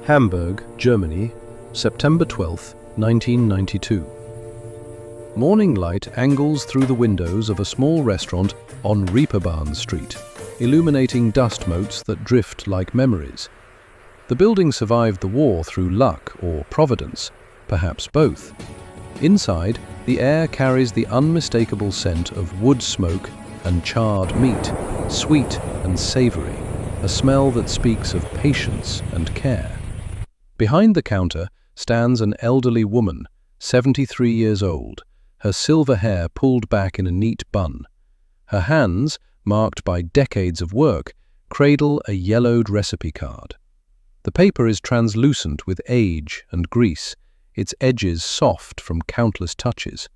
Hamburg, Germany, September 12, 1992. Morning light angles through the windows of a small restaurant on Reeperbahn Street, illuminating dust motes that drift like memories. The building survived the war through luck or providence, perhaps both. Inside, the air carries the unmistakable scent of wood smoke and charred meat, sweet and savory, a smell that speaks of patience and care. Behind the counter stands an elderly woman, 73 years old, her silver hair pulled back in a neat bun. Her hands, marked by decades of work, cradle a yellowed recipe card. The paper is translucent with age and grease, its edges soft from countless touches.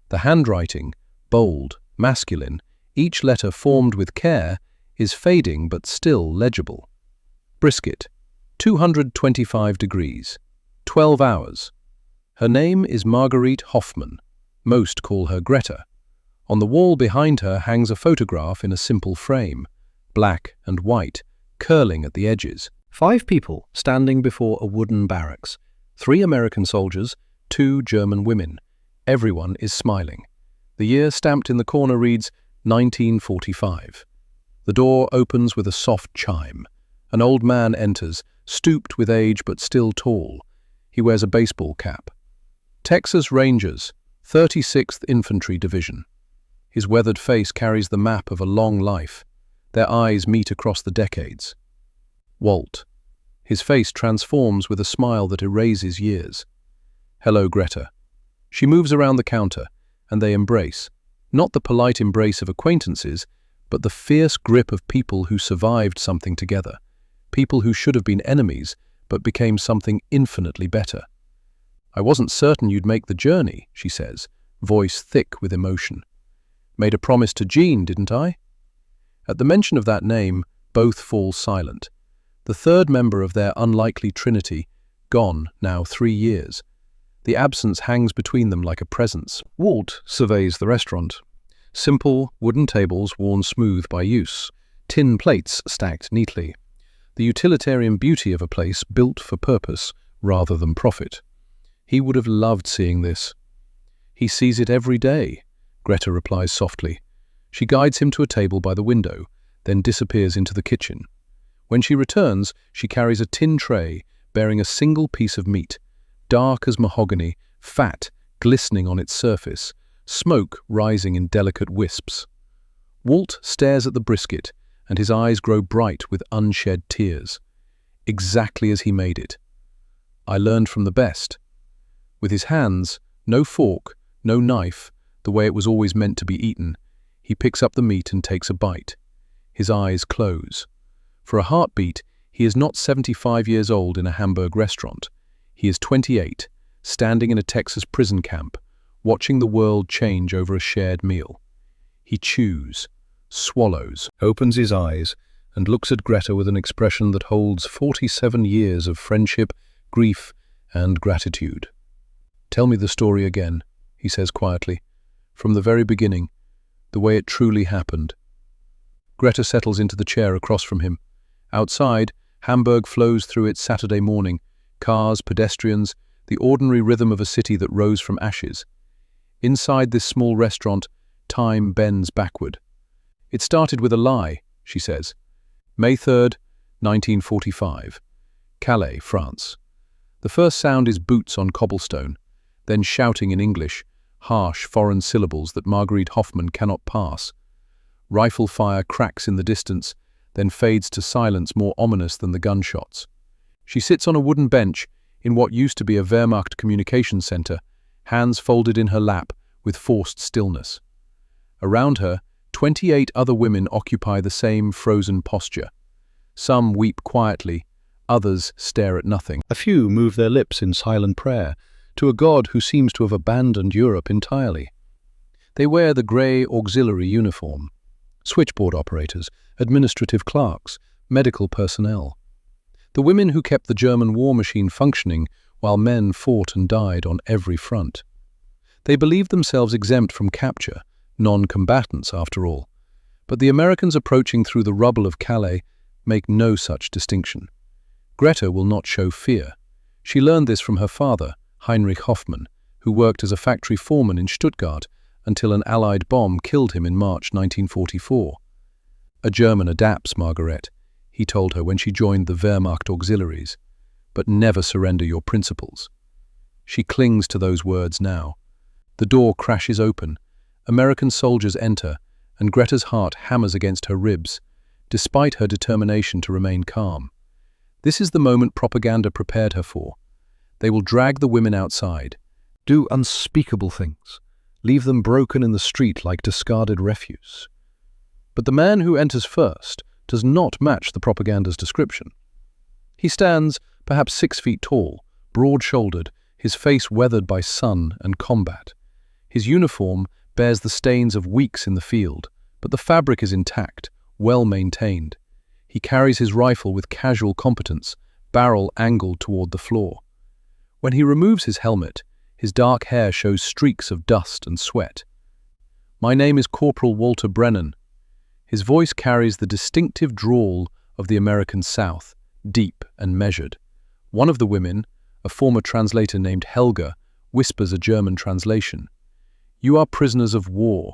The handwriting, bold, masculine, each letter formed with care, is fading but still legible. Brisket, 225 degrees, 12 hours. Her name is Marguerite Hoffmann. Most call her Greta. On the wall behind her hangs a photograph in a simple frame, black and white, curling at the edges. 5 people standing before a wooden barracks. 3 American soldiers, 2 German women. Everyone is smiling. The year stamped in the corner reads 1945. The door opens with a soft chime. An old man enters, stooped with age but still tall. He wears a baseball cap. Texas Rangers, 36th Infantry Division. His weathered face carries the map of a long life. Their eyes meet across the decades. Walt. His face transforms with a smile that erases years. Hello, Greta. She moves around the counter, and they embrace. Not the polite embrace of acquaintances, but the fierce grip of people who survived something together. People who should have been enemies, but became something infinitely better. I wasn't certain you'd make the journey, she says, voice thick with emotion. Made a promise to Jean, didn't I? At the mention of that name, both fall silent. The third member of their unlikely trinity, gone now 3 years. The absence hangs between them like a presence. Walt surveys the restaurant. Simple, wooden tables worn smooth by use. Tin plates stacked neatly. The utilitarian beauty of a place built for purpose rather than profit. He would have loved seeing this. He sees it every day, Greta replies softly. She guides him to a table by the window, then disappears into the kitchen. When she returns, she carries a tin tray bearing a single piece of meat, dark as mahogany, fat, glistening on its surface, smoke rising in delicate wisps. Walt stares at the brisket, and his eyes grow bright with unshed tears. Exactly as he made it. I learned from the best. With his hands, no fork, no knife, the way it was always meant to be eaten, he picks up the meat and takes a bite. His eyes close. For a heartbeat, he is not 75 years old in a Hamburg restaurant. He is 28, standing in a Texas prison camp, watching the world change over a shared meal. He chews, swallows, opens his eyes, and looks at Greta with an expression that holds 47 years of friendship, grief, and gratitude. Tell me the story again, he says quietly, from the very beginning, the way it truly happened. Greta settles into the chair across from him. Outside, Hamburg flows through its Saturday morning, cars, pedestrians, the ordinary rhythm of a city that rose from ashes. Inside this small restaurant, time bends backward. It started with a lie, she says. May 3rd, 1945. Calais, France. The first sound is boots on cobblestone, then shouting in English, harsh foreign syllables that Marguerite Hoffmann cannot pass. Rifle fire cracks in the distance, then fades to silence more ominous than the gunshots. She sits on a wooden bench in what used to be a Wehrmacht communications center, hands folded in her lap with forced stillness. Around her, 28 other women occupy the same frozen posture. Some weep quietly, others stare at nothing. A few move their lips in silent prayer to a God who seems to have abandoned Europe entirely. They wear the grey auxiliary uniform. Switchboard operators, administrative clerks, medical personnel. The women who kept the German war machine functioning while men fought and died on every front. They believed themselves exempt from capture, non-combatants after all. But the Americans approaching through the rubble of Calais make no such distinction. Greta will not show fear. She learned this from her father, Heinrich Hoffmann, who worked as a factory foreman in Stuttgart until an Allied bomb killed him in March 1944. "A German adapts, Margaret," he told her when she joined the Wehrmacht auxiliaries, "but never surrender your principles." She clings to those words now. The door crashes open, American soldiers enter, and Greta's heart hammers against her ribs, despite her determination to remain calm. This is the moment propaganda prepared her for. They will drag the women outside, do unspeakable things, leave them broken in the street like discarded refuse. But the man who enters first does not match the propaganda's description. He stands, perhaps 6 feet tall, broad-shouldered, his face weathered by sun and combat. His uniform bears the stains of weeks in the field, but the fabric is intact, well maintained. He carries his rifle with casual competence, barrel angled toward the floor. When he removes his helmet, his dark hair shows streaks of dust and sweat. "My name is Corporal Walter Brennan." His voice carries the distinctive drawl of the American South, deep and measured. One of the women, a former translator named Helga, whispers a German translation. "You are prisoners of war.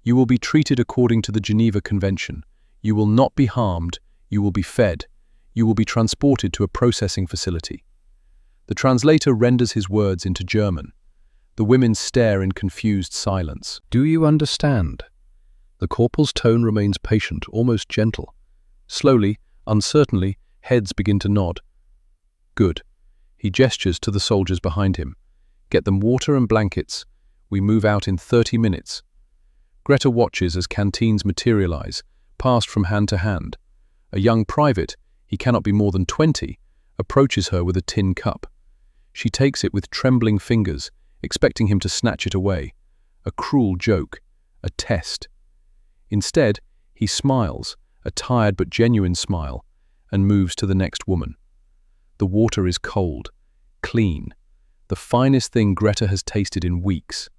You will be treated according to the Geneva Convention. You will not be harmed. You will be fed. You will be transported to a processing facility." The translator renders his words into German. The women stare in confused silence. "Do you understand?" The corporal's tone remains patient, almost gentle. Slowly, uncertainly, heads begin to nod. "Good." He gestures to the soldiers behind him. "Get them water and blankets. We move out in 30 minutes. Greta watches as canteens materialize, passed from hand to hand. A young private, he cannot be more than 20, approaches her with a tin cup. She takes it with trembling fingers, expecting him to snatch it away. A cruel joke, a test. Instead, he smiles, a tired but genuine smile, and moves to the next woman. The water is cold, clean, the finest thing Greta has tasted in weeks.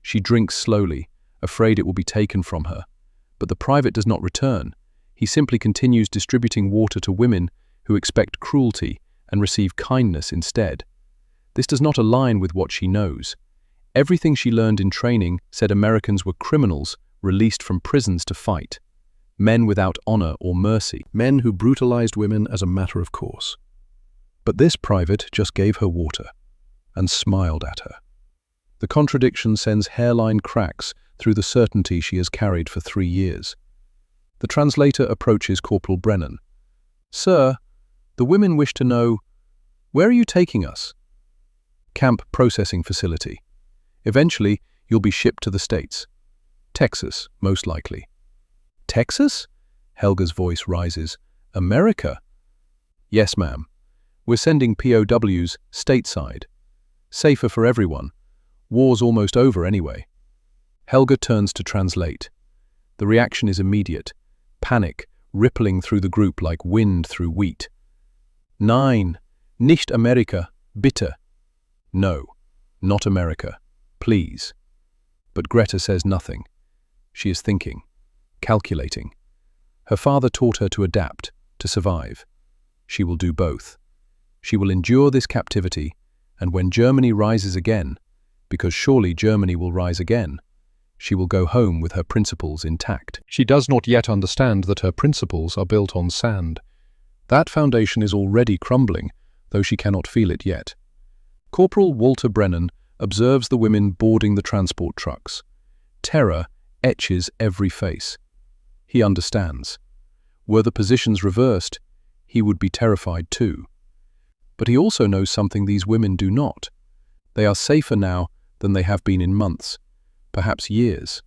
She drinks slowly, afraid it will be taken from her. But the private does not return. He simply continues distributing water to women who expect cruelty and receive kindness instead. This does not align with what she knows. Everything she learned in training said Americans were criminals released from prisons to fight. Men without honor or mercy. Men who brutalized women as a matter of course. But this private just gave her water and smiled at her. The contradiction sends hairline cracks through the certainty she has carried for 3 years. The translator approaches Corporal Brennan. "Sir, the women wish to know, where are you taking us?" "Camp processing facility. Eventually, you'll be shipped to the States. Texas, most likely." "Texas?" Helga's voice rises. "America?" "Yes, ma'am. We're sending POWs stateside. Safer for everyone. War's almost over anyway." Helga turns to translate. The reaction is immediate. Panic, rippling through the group like wind through wheat. "Nein, nicht Amerika, bitte." "No, not America. Please." But Greta says nothing. She is thinking, calculating. Her father taught her to adapt, to survive. She will do both. She will endure this captivity, and when Germany rises again, because surely Germany will rise again, she will go home with her principles intact. She does not yet understand that her principles are built on sand. That foundation is already crumbling, though she cannot feel it yet. Corporal Walter Brennan observes the women boarding the transport trucks. Terror etches every face. He understands. Were the positions reversed, he would be terrified too. But he also knows something these women do not. They are safer now than they have been in months, perhaps years.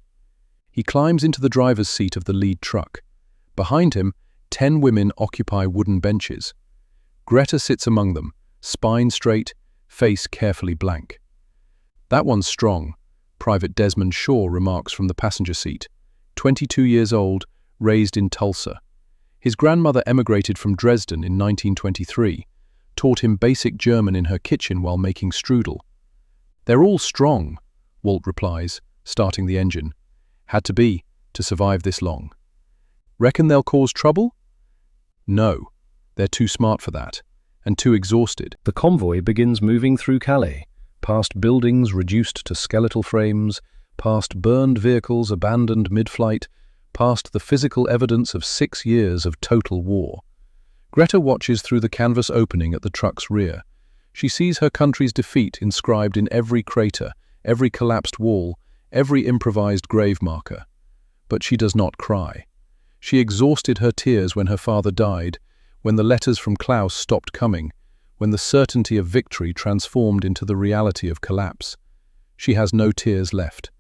He climbs into the driver's seat of the lead truck. Behind him, 10 women occupy wooden benches. Greta sits among them, spine straight, face carefully blank. "That one's strong," Private Desmond Shaw remarks from the passenger seat. 22 years old, raised in Tulsa. His grandmother emigrated from Dresden in 1923, taught him basic German in her kitchen while making strudel. "They're all strong," Walt replies, starting the engine. "Had to be, to survive this long." "Reckon they'll cause trouble?" "No, they're too smart for that. and too exhausted. The convoy begins moving through Calais, past buildings reduced to skeletal frames, past burned vehicles abandoned mid-flight, past the physical evidence of 6 years of total war. Greta watches through the canvas opening at the truck's rear. She sees her country's defeat inscribed in every crater, every collapsed wall, every improvised grave marker. But she does not cry. She exhausted her tears when her father died, when the letters from Klaus stopped coming, when the certainty of victory transformed into the reality of collapse. She has no tears left,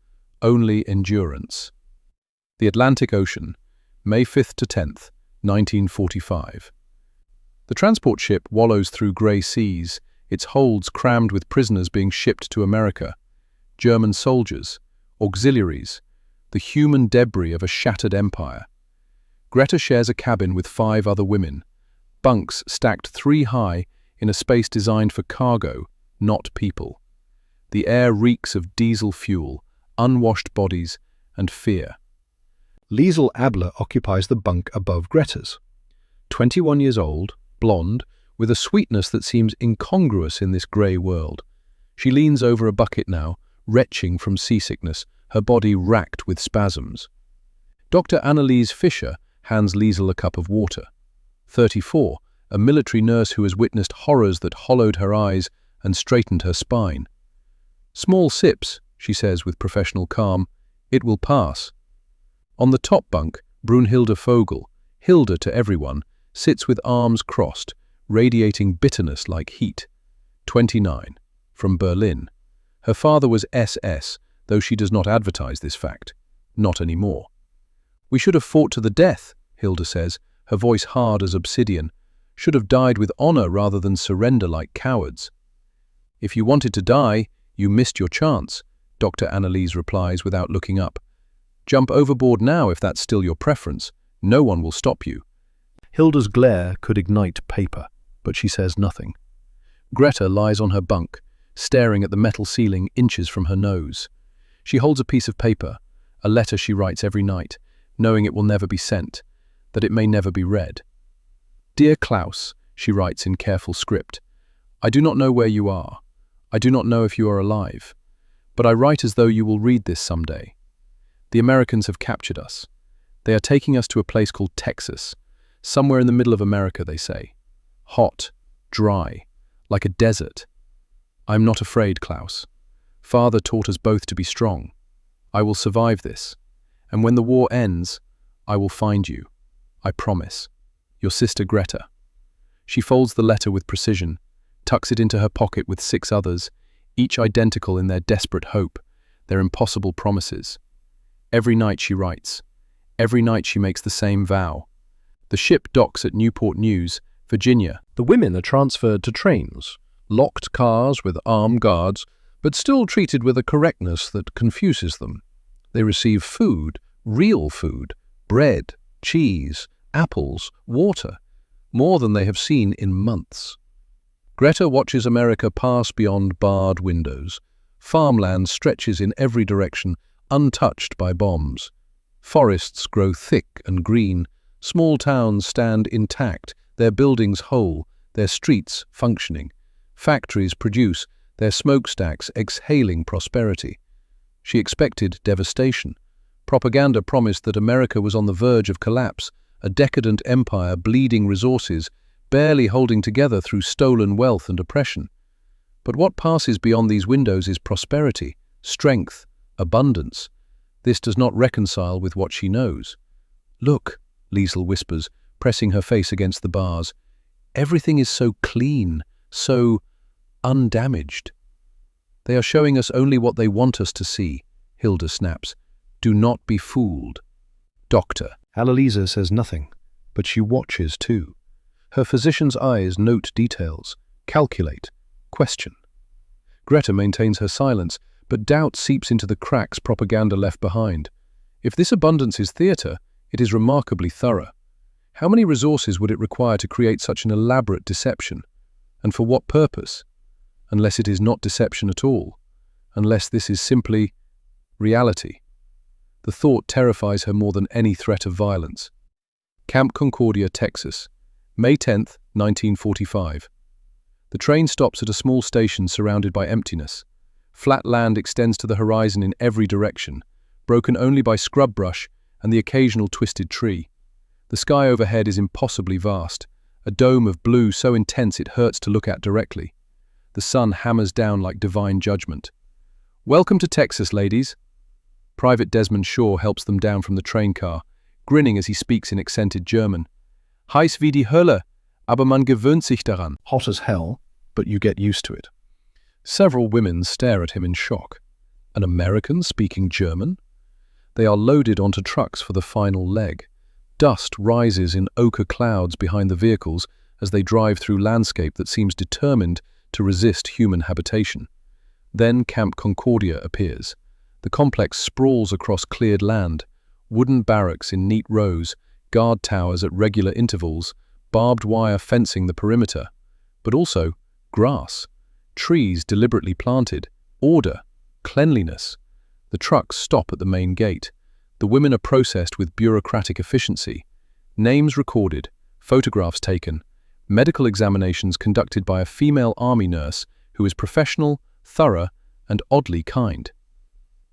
only endurance. The Atlantic Ocean, May 5th to 10th, 1945. The transport ship wallows through grey seas, its holds crammed with prisoners being shipped to America. German soldiers, auxiliaries, the human debris of a shattered empire. Greta shares a cabin with 5 other women, bunks stacked 3 high in a space designed for cargo, not people. The air reeks of diesel fuel, unwashed bodies, and fear. Liesl Abler occupies the bunk above Greta's. 21 years old, blonde, with a sweetness that seems incongruous in this grey world. She leans over a bucket now, retching from seasickness, her body racked with spasms. Dr. Anneliese Fischer hands Liesl a cup of water. 34, a military nurse who has witnessed horrors that hollowed her eyes and straightened her spine. "Small sips," she says with professional calm. "It will pass." On the top bunk, Brunhilde Vogel, Hilda to everyone, sits with arms crossed, radiating bitterness like heat. 29, from Berlin. Her father was SS, though she does not advertise this fact. Not anymore. "We should have fought to the death," Hilda says, her voice hard as obsidian. "Should have died with honor rather than surrender like cowards." "If you wanted to die, you missed your chance," Dr. Anneliese replies without looking up. "Jump overboard now if that's still your preference. No one will stop you." Hilda's glare could ignite paper, but she says nothing. Greta lies on her bunk, staring at the metal ceiling inches from her nose. She holds a piece of paper, a letter she writes every night, knowing it will never be sent, that it may never be read. "Dear Klaus," she writes in careful script, "I do not know where you are. I do not know if you are alive. But I write as though you will read this someday. The Americans have captured us. They are taking us to a place called Texas, somewhere in the middle of America, they say. Hot, dry, like a desert. I am not afraid, Klaus. Father taught us both to be strong. I will survive this. And when the war ends, I will find you. I promise. Your sister Greta." She folds the letter with precision, tucks it into her pocket with 6 others, each identical in their desperate hope, their impossible promises. Every night she writes. Every night she makes the same vow. The ship docks at Newport News, Virginia. The women are transferred to trains, locked cars with armed guards, but still treated with a correctness that confuses them. They receive food, real food, bread, cheese, apples, water, more than they have seen in months. Greta watches America pass beyond barred windows. Farmland stretches in every direction, untouched by bombs. Forests grow thick and green. Small towns stand intact, their buildings whole, their streets functioning. Factories produce, their smokestacks exhaling prosperity. She expected devastation. Propaganda promised that America was on the verge of collapse, a decadent empire bleeding resources, barely holding together through stolen wealth and oppression. But what passes beyond these windows is prosperity, strength, abundance. This does not reconcile with what she knows. "Look," Liesl whispers, pressing her face against the bars. "Everything is so clean, so undamaged." "They are showing us only what they want us to see," Hilda snaps. "Do not be fooled." "Doctor." Anneliese says nothing, but she watches too. Her physician's eyes note details, calculate, question. Greta maintains her silence, but doubt seeps into the cracks propaganda left behind. If this abundance is theatre, it is remarkably thorough. How many resources would it require to create such an elaborate deception? And for what purpose? Unless it is not deception at all. Unless this is simply reality. The thought terrifies her more than any threat of violence. Camp Concordia, Texas, May 10th, 1945. The train stops at a small station surrounded by emptiness. Flat land extends to the horizon in every direction, broken only by scrub brush and the occasional twisted tree. The sky overhead is impossibly vast, a dome of blue so intense it hurts to look at directly. The sun hammers down like divine judgment. "Welcome to Texas, ladies." Private Desmond Shaw helps them down from the train car, grinning as he speaks in accented German. "Heiß wie die Hölle, aber man gewöhnt sich daran." Hot as hell, but you get used to it. Several women stare at him in shock. An American speaking German? They are loaded onto trucks for the final leg. Dust rises in ochre clouds behind the vehicles as they drive through landscape that seems determined to resist human habitation. Then Camp Concordia appears. The complex sprawls across cleared land, wooden barracks in neat rows, guard towers at regular intervals, barbed wire fencing the perimeter, but also grass, trees deliberately planted, order, cleanliness. The trucks stop at the main gate. The women are processed with bureaucratic efficiency. Names recorded, photographs taken, medical examinations conducted by a female army nurse who is professional, thorough, and oddly kind.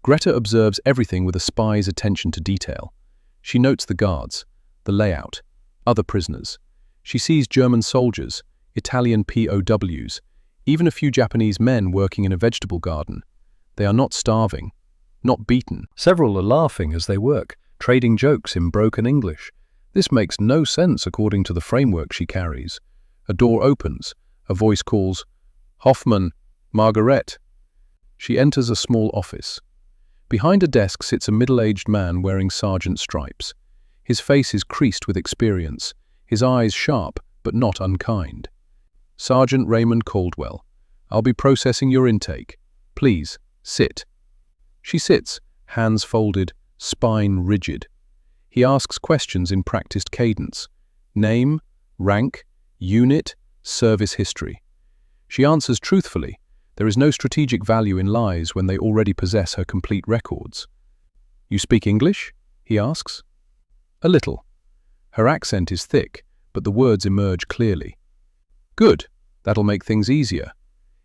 Greta observes everything with a spy's attention to detail. She notes the guards, the layout, other prisoners. She sees German soldiers, Italian POWs, even a few Japanese men working in a vegetable garden. They are not starving, not beaten. Several are laughing as they work, trading jokes in broken English. This makes no sense according to the framework she carries. A door opens. A voice calls, "Hoffman, Margaret." She enters a small office. Behind a desk sits a middle-aged man wearing sergeant stripes. His face is creased with experience, his eyes sharp but not unkind. "Sergeant Raymond Caldwell, I'll be processing your intake. Please, sit." She sits, hands folded, spine rigid. He asks questions in practiced cadence. Name, rank, unit, service history. She answers truthfully. There is no strategic value in lies when they already possess her complete records. "You speak English?" he asks. "A little." Her accent is thick, but the words emerge clearly. "Good, that'll make things easier."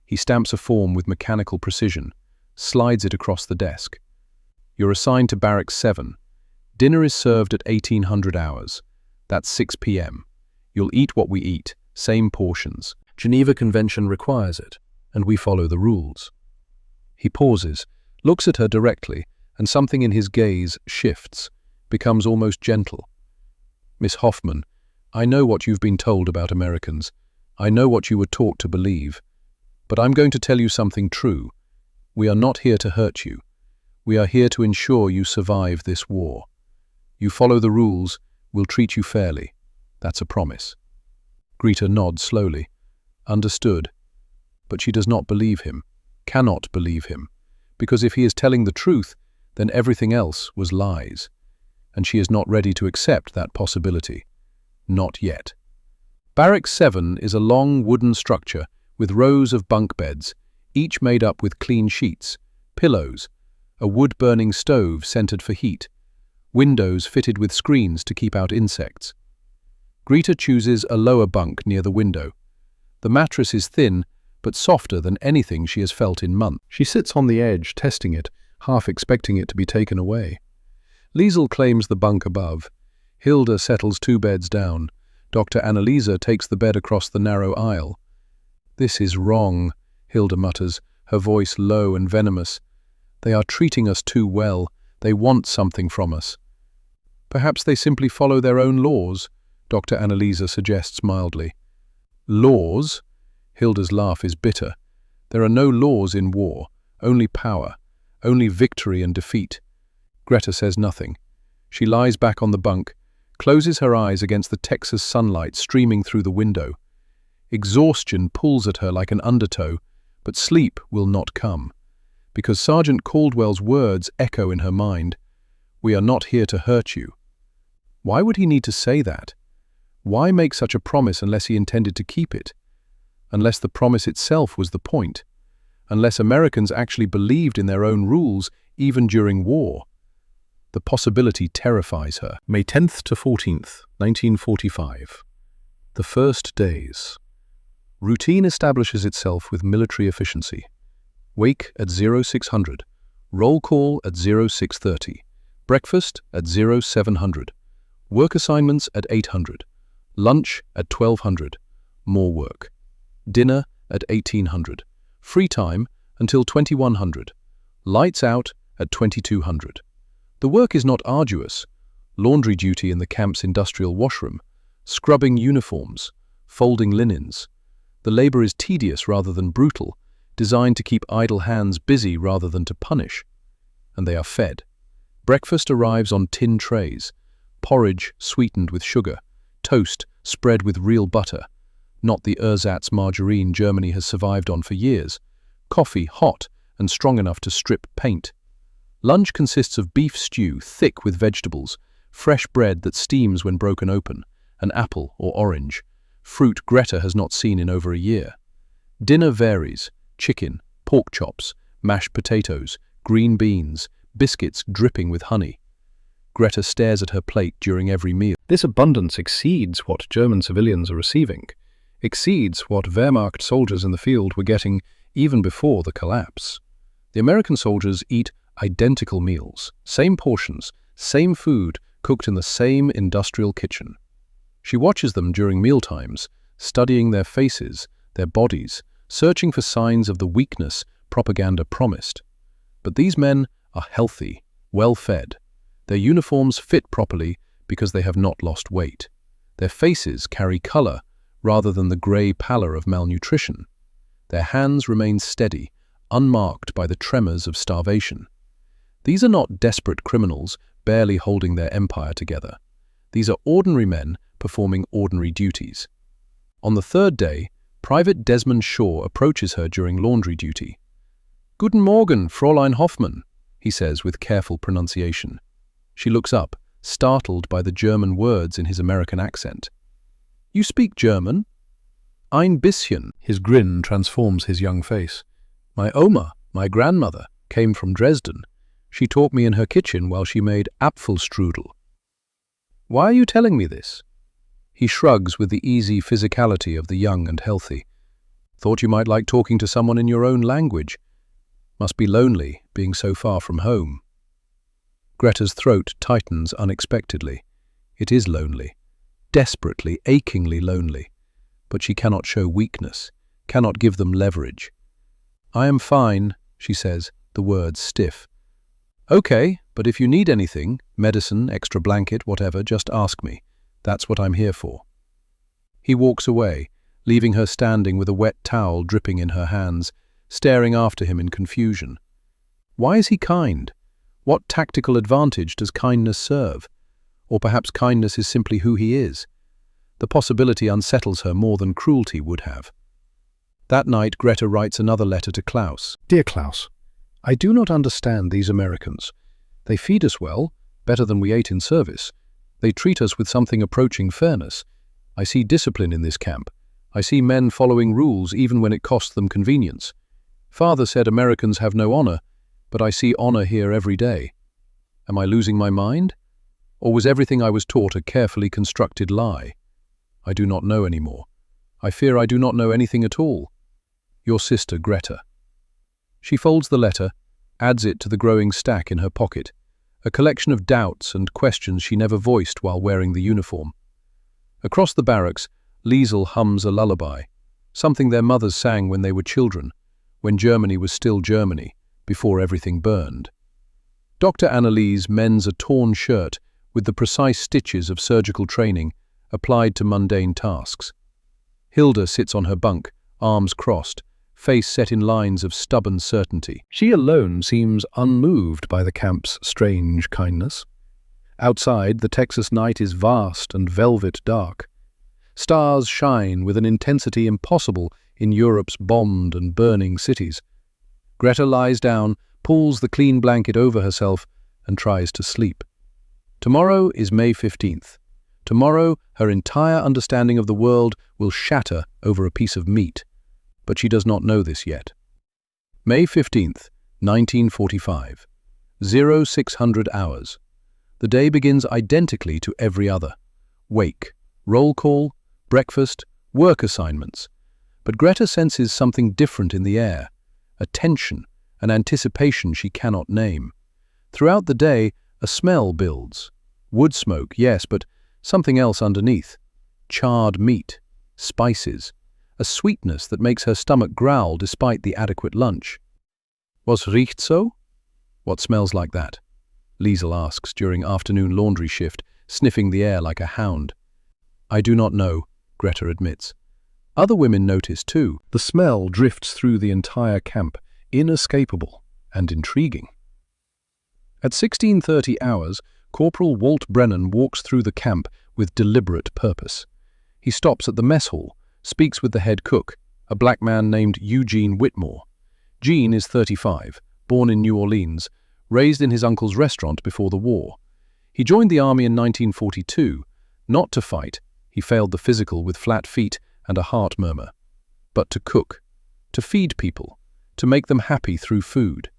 He stamps a form with mechanical precision, slides it across the desk. "You're assigned to Barracks 7. Dinner is served at 1800 hours. That's 6 p.m. You'll eat what we eat, same portions. Geneva Convention requires it, and we follow the rules." He pauses, looks at her directly, and something in his gaze shifts, becomes almost gentle. "Miss Hoffman, I know what you've been told about Americans. I know what you were taught to believe. But I'm going to tell you something true. We are not here to hurt you. We are here to ensure you survive this war. You follow the rules, we'll treat you fairly. That's a promise." Greta nods slowly. Understood. But she does not believe him, cannot believe him, because if he is telling the truth, then everything else was lies. And she is not ready to accept that possibility. Not yet. Barracks 7 is a long wooden structure with rows of bunk beds, each made up with clean sheets, pillows, a wood-burning stove centered for heat, windows fitted with screens to keep out insects. Greta chooses a lower bunk near the window. The mattress is thin, but softer than anything she has felt in months. She sits on the edge, testing it, half expecting it to be taken away. Liesel claims the bunk above. Hilda settles 2 beds down. Dr. Annalisa takes the bed across the narrow aisle. "This is wrong," Hilda mutters, her voice low and venomous. "They are treating us too well. They want something from us." "Perhaps they simply follow their own laws," Dr. Annalisa suggests mildly. "Laws?" Hilda's laugh is bitter. "There are no laws in war, only power, only victory and defeat." Greta says nothing. She lies back on the bunk, closes her eyes against the Texas sunlight streaming through the window. Exhaustion pulls at her like an undertow, but sleep will not come, because Sergeant Caldwell's words echo in her mind. "We are not here to hurt you." Why would he need to say that? Why make such a promise unless he intended to keep it? Unless the promise itself was the point? Unless Americans actually believed in their own rules, even during war? The possibility terrifies her. May 10th to 14th, 1945. The first days. Routine establishes itself with military efficiency. Wake at 0600, roll call at 0630, breakfast at 0700, work assignments at 800, lunch at 1200, more work, dinner at 1800, free time until 2100, lights out at 2200. The work is not arduous. Laundry duty in the camp's industrial washroom, scrubbing uniforms, folding linens. The labor is tedious rather than brutal, designed to keep idle hands busy rather than to punish. And they are fed. Breakfast arrives on tin trays, porridge sweetened with sugar, toast spread with real butter, not the ersatz margarine Germany has survived on for years, coffee hot and strong enough to strip paint. Lunch consists of beef stew thick with vegetables, fresh bread that steams when broken open, an apple or orange, fruit Greta has not seen in over a year. Dinner varies: chicken, pork chops, mashed potatoes, green beans, biscuits dripping with honey. Greta stares at her plate during every meal. This abundance exceeds what German civilians are receiving, exceeds what Wehrmacht soldiers in the field were getting even before the collapse. The American soldiers eat identical meals, same portions, same food, cooked in the same industrial kitchen. She watches them during mealtimes, studying their faces, their bodies, searching for signs of the weakness propaganda promised. But these men are healthy, well-fed. Their uniforms fit properly because they have not lost weight. Their faces carry color rather than the grey pallor of malnutrition. Their hands remain steady, unmarked by the tremors of starvation. These are not desperate criminals barely holding their empire together. These are ordinary men performing ordinary duties. On the third day, Private Desmond Shaw approaches her during laundry duty. "Guten Morgen, Fräulein Hoffmann," he says with careful pronunciation. She looks up, startled by the German words in his American accent. "You speak German?" "Ein bisschen." His grin transforms his young face. "My Oma, my grandmother, came from Dresden. She taught me in her kitchen while she made Apfelstrudel." "Why are you telling me this?" He shrugs with the easy physicality of the young and healthy. "Thought you might like talking to someone in your own language. Must be lonely, being so far from home." Greta's throat tightens unexpectedly. It is lonely, desperately, achingly lonely. But she cannot show weakness, cannot give them leverage. "I am fine," she says, the words stiff. "Okay, but if you need anything, medicine, extra blanket, whatever, just ask me. That's what I'm here for." He walks away, leaving her standing with a wet towel dripping in her hands, staring after him in confusion. Why is he kind? What tactical advantage does kindness serve? Or perhaps kindness is simply who he is. The possibility unsettles her more than cruelty would have. That night, Greta writes another letter to Klaus. "Dear Klaus, I do not understand these Americans. They feed us well, better than we ate in service. They treat us with something approaching fairness. I see discipline in this camp. I see men following rules even when it costs them convenience. Father said Americans have no honor, but I see honor here every day. Am I losing my mind? Or was everything I was taught a carefully constructed lie? I do not know anymore. I fear I do not know anything at all. Your sister, Greta." She folds the letter, adds it to the growing stack in her pocket, a collection of doubts and questions she never voiced while wearing the uniform. Across the barracks, Liesel hums a lullaby, something their mothers sang when they were children, when Germany was still Germany, before everything burned. Dr. Anneliese mends a torn shirt with the precise stitches of surgical training applied to mundane tasks. Hilda sits on her bunk, arms crossed, face set in lines of stubborn certainty. She alone seems unmoved by the camp's strange kindness. Outside, the Texas night is vast and velvet dark. Stars shine with an intensity impossible in Europe's bombed and burning cities. Greta lies down, pulls the clean blanket over herself, and tries to sleep. Tomorrow is May 15th. Tomorrow, her entire understanding of the world will shatter over a piece of meat. But she does not know this yet. May 15th, 1945. 0600 hours. The day begins identically to every other. Wake, roll call, breakfast, work assignments. But Greta senses something different in the air, a tension, an anticipation she cannot name. Throughout the day, a smell builds. Wood smoke, yes, but something else underneath. Charred meat, spices, a sweetness that makes her stomach growl despite the adequate lunch. Was riecht so? What smells like that? Liesel asks during afternoon laundry shift, sniffing the air like a hound. I do not know, Greta admits. Other women notice too. The smell drifts through the entire camp, inescapable and intriguing. At 16:30 hours, Corporal Walt Brennan walks through the camp with deliberate purpose. He stops at the mess hall, speaks with the head cook, a black man named Eugene Whitmore. Gene is 35, born in New Orleans, raised in his uncle's restaurant before the war. He joined the army in 1942, not to fight, he failed the physical with flat feet and a heart murmur, but to cook, to feed people, to make them happy through food.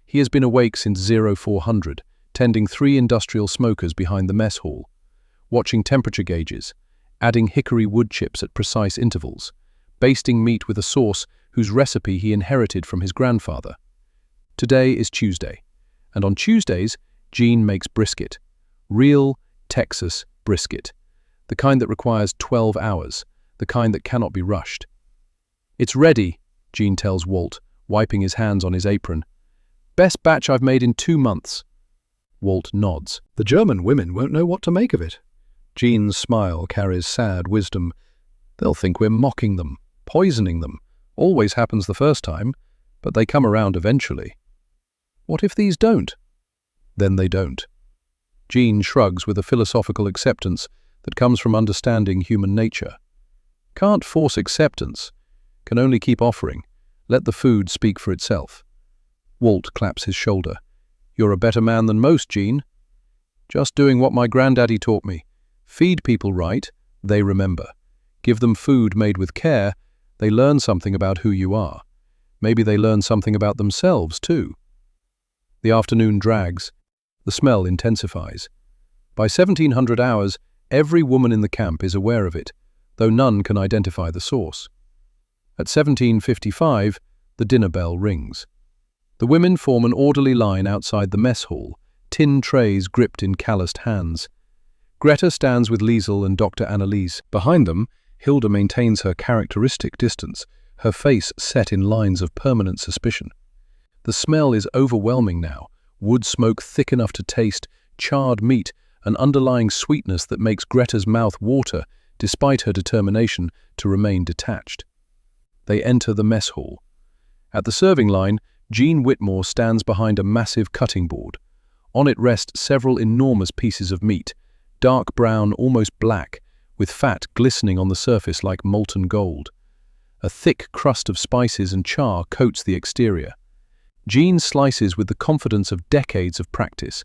He has been awake since 0400, tending 3 industrial smokers behind the mess hall, watching temperature gauges, adding hickory wood chips at precise intervals, basting meat with a sauce whose recipe he inherited from his grandfather. Today is Tuesday, and on Tuesdays, Gene makes brisket. Real Texas brisket. The kind that requires 12 hours, the kind that cannot be rushed. It's ready, Gene tells Walt, wiping his hands on his apron. Best batch I've made in 2 months. Walt nods. The German women won't know what to make of it. Gene's smile carries sad wisdom. They'll think we're mocking them, poisoning them. Always happens the first time, but they come around eventually. What if these don't? Then they don't. Gene shrugs with a philosophical acceptance that comes from understanding human nature. Can't force acceptance, can only keep offering. Let the food speak for itself. Walt claps his shoulder. You're a better man than most, Gene. Just doing what my granddaddy taught me. Feed people right, they remember. Give them food made with care, they learn something about who you are. Maybe they learn something about themselves, too. The afternoon drags. The smell intensifies. By 1700 hours, every woman in the camp is aware of it, though none can identify the source. At 17:55, the dinner bell rings. The women form an orderly line outside the mess hall, tin trays gripped in calloused hands. Greta stands with Liesel and Dr. Anneliese. Behind them, Hilda maintains her characteristic distance, her face set in lines of permanent suspicion. The smell is overwhelming now, wood smoke thick enough to taste, charred meat, an underlying sweetness that makes Greta's mouth water despite her determination to remain detached. They enter the mess hall. At the serving line, Gene Whitmore stands behind a massive cutting board. On it rest several enormous pieces of meat, dark brown, almost black, with fat glistening on the surface like molten gold. A thick crust of spices and char coats the exterior. Gene slices with the confidence of decades of practice.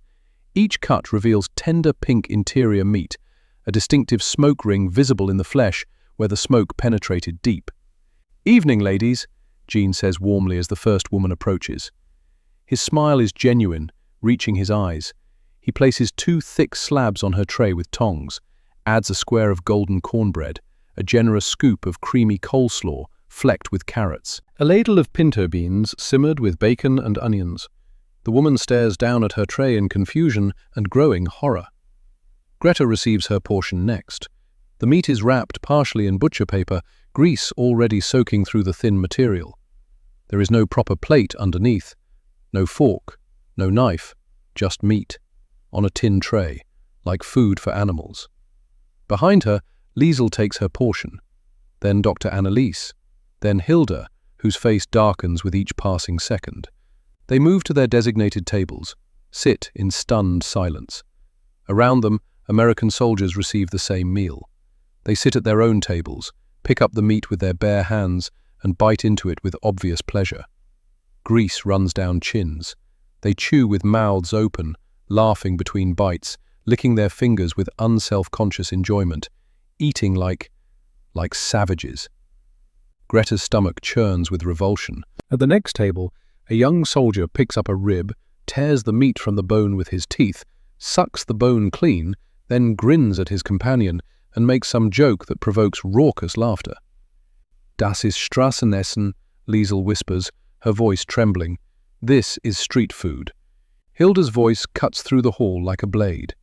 Each cut reveals tender pink interior meat, a distinctive smoke ring visible in the flesh where the smoke penetrated deep. "Evening, ladies," Gene says warmly as the first woman approaches. His smile is genuine, reaching his eyes. He places 2 thick slabs on her tray with tongs, adds a square of golden cornbread, a generous scoop of creamy coleslaw flecked with carrots, a ladle of pinto beans simmered with bacon and onions. The woman stares down at her tray in confusion and growing horror. Greta receives her portion next. The meat is wrapped partially in butcher paper, grease already soaking through the thin material. There is no proper plate underneath, no fork, no knife, just meat, on a tin tray, like food for animals. Behind her, Liesel takes her portion, then Dr. Anneliese, then Hilda, whose face darkens with each passing second. They move to their designated tables, sit in stunned silence. Around them, American soldiers receive the same meal. They sit at their own tables, pick up the meat with their bare hands, and bite into it with obvious pleasure. Grease runs down chins. They chew with mouths open, laughing between bites, licking their fingers with unself-conscious enjoyment, eating like savages. Greta's stomach churns with revulsion. At the next table, a young soldier picks up a rib, tears the meat from the bone with his teeth, sucks the bone clean, then grins at his companion and makes some joke that provokes raucous laughter. Das ist Straßenessen, Liesel whispers, her voice trembling. This is street food. Hilda's voice cuts through the hall like a blade.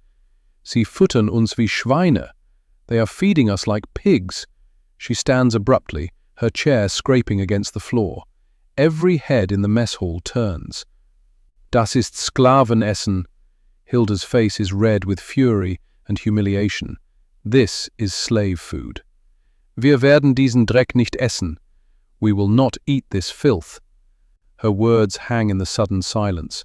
Sie futtern uns wie Schweine. They are feeding us like pigs. She stands abruptly, her chair scraping against the floor. Every head in the mess hall turns. Das ist Sklavenessen. Hilda's face is red with fury and humiliation. This is slave food. Wir werden diesen Dreck nicht essen. We will not eat this filth. Her words hang in the sudden silence.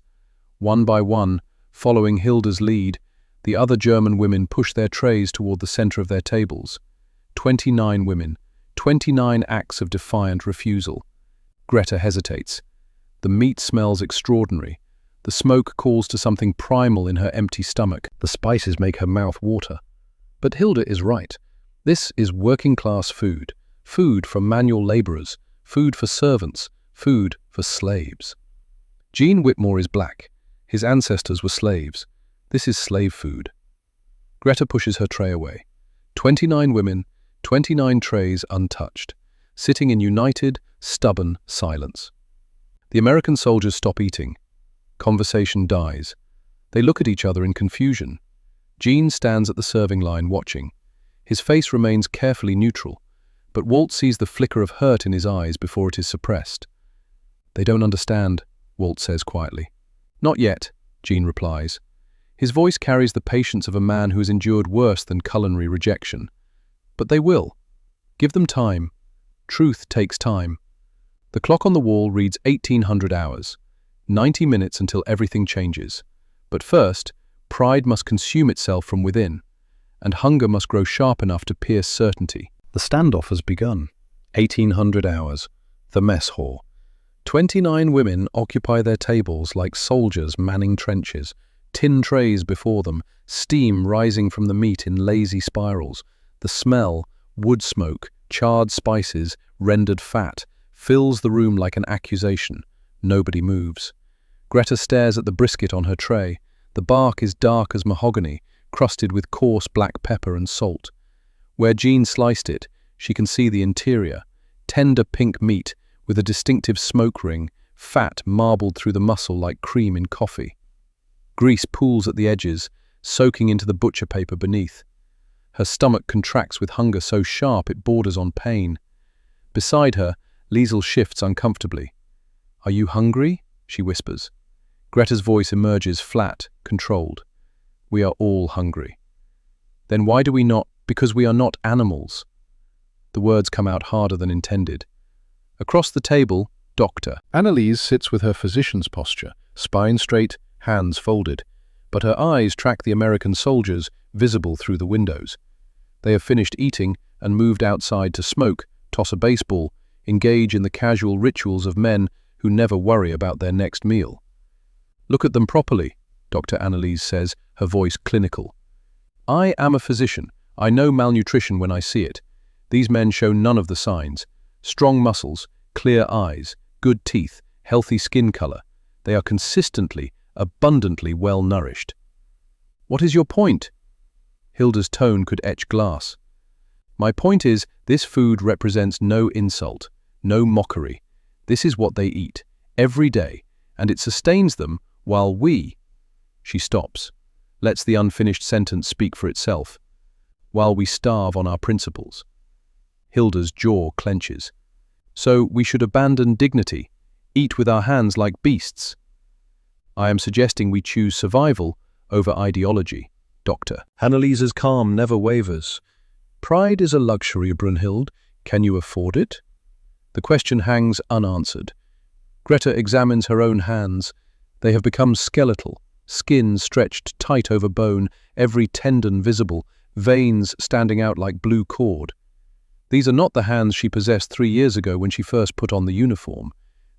One by one, following Hilda's lead, the other German women push their trays toward the center of their tables. 29 women, 29 acts of defiant refusal. Greta hesitates. The meat smells extraordinary. The smoke calls to something primal in her empty stomach. The spices make her mouth water. But Hilda is right. This is working-class food. Food from manual laborers. Food for servants. Food for slaves. Gene Whitmore is black. His ancestors were slaves. This is slave food. Greta pushes her tray away. 29 women, 29 trays untouched, sitting in united, stubborn silence. The American soldiers stop eating. Conversation dies. They look at each other in confusion. Gene stands at the serving line watching. His face remains carefully neutral, but Walt sees the flicker of hurt in his eyes before it is suppressed. They don't understand, Walt says quietly. Not yet, Gene replies. His voice carries the patience of a man who has endured worse than culinary rejection. But they will. Give them time. Truth takes time. The clock on the wall reads 1800 hours, 90 minutes until everything changes. But first, pride must consume itself from within, and hunger must grow sharp enough to pierce certainty. The standoff has begun. 1800 hours. The mess hall. 29 women occupy their tables like soldiers manning trenches, tin trays before them, steam rising from the meat in lazy spirals. The smell, wood smoke, charred spices, rendered fat, fills the room like an accusation. Nobody moves. Greta stares at the brisket on her tray. The bark is dark as mahogany, crusted with coarse black pepper and salt. Where Jean sliced it, she can see the interior, tender pink meat with a distinctive smoke ring, fat marbled through the muscle like cream in coffee. Grease pools at the edges, soaking into the butcher paper beneath. Her stomach contracts with hunger so sharp it borders on pain. Beside her, Liesel shifts uncomfortably. "Are you hungry?" she whispers. Greta's voice emerges flat, controlled. "We are all hungry." "Then why do we not? Because we are not animals." The words come out harder than intended. Across the table, Doctor. Annalise sits with her physician's posture, spine straight, hands folded, but her eyes track the American soldiers visible through the windows. They have finished eating and moved outside to smoke, toss a baseball, engage in the casual rituals of men who never worry about their next meal. "Look at them properly," Dr. Annalise says, her voice clinical. "I am a physician. I know malnutrition when I see it. These men show none of the signs. Strong muscles, clear eyes, good teeth, healthy skin color. They are consistently, abundantly well-nourished." "What is your point?" Hilda's tone could etch glass. "My point is, this food represents no insult, no mockery. This is what they eat, every day, and it sustains them while we—" She stops, lets the unfinished sentence speak for itself. "While we starve on our principles." Hilda's jaw clenches. "So we should abandon dignity, eat with our hands like beasts." "I am suggesting we choose survival over ideology, Doctor." Annalise's calm never wavers. "Pride is a luxury, Brunhild. Can you afford it?" The question hangs unanswered. Greta examines her own hands. They have become skeletal, skin stretched tight over bone, every tendon visible, veins standing out like blue cord. These are not the hands she possessed 3 years ago when she first put on the uniform.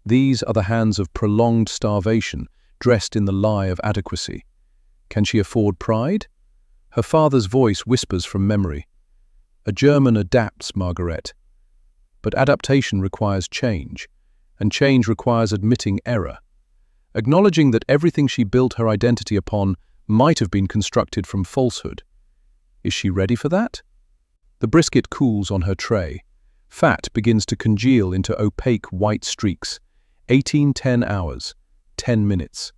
These are the hands of prolonged starvation, dressed in the lie of adequacy. Can she afford pride? Her father's voice whispers from memory. "A German adapts, Margaret." But adaptation requires change, and change requires admitting error. Acknowledging that everything she built her identity upon might have been constructed from falsehood. Is she ready for that? The brisket cools on her tray. Fat begins to congeal into opaque white streaks. 1810 hours, 10 minutes.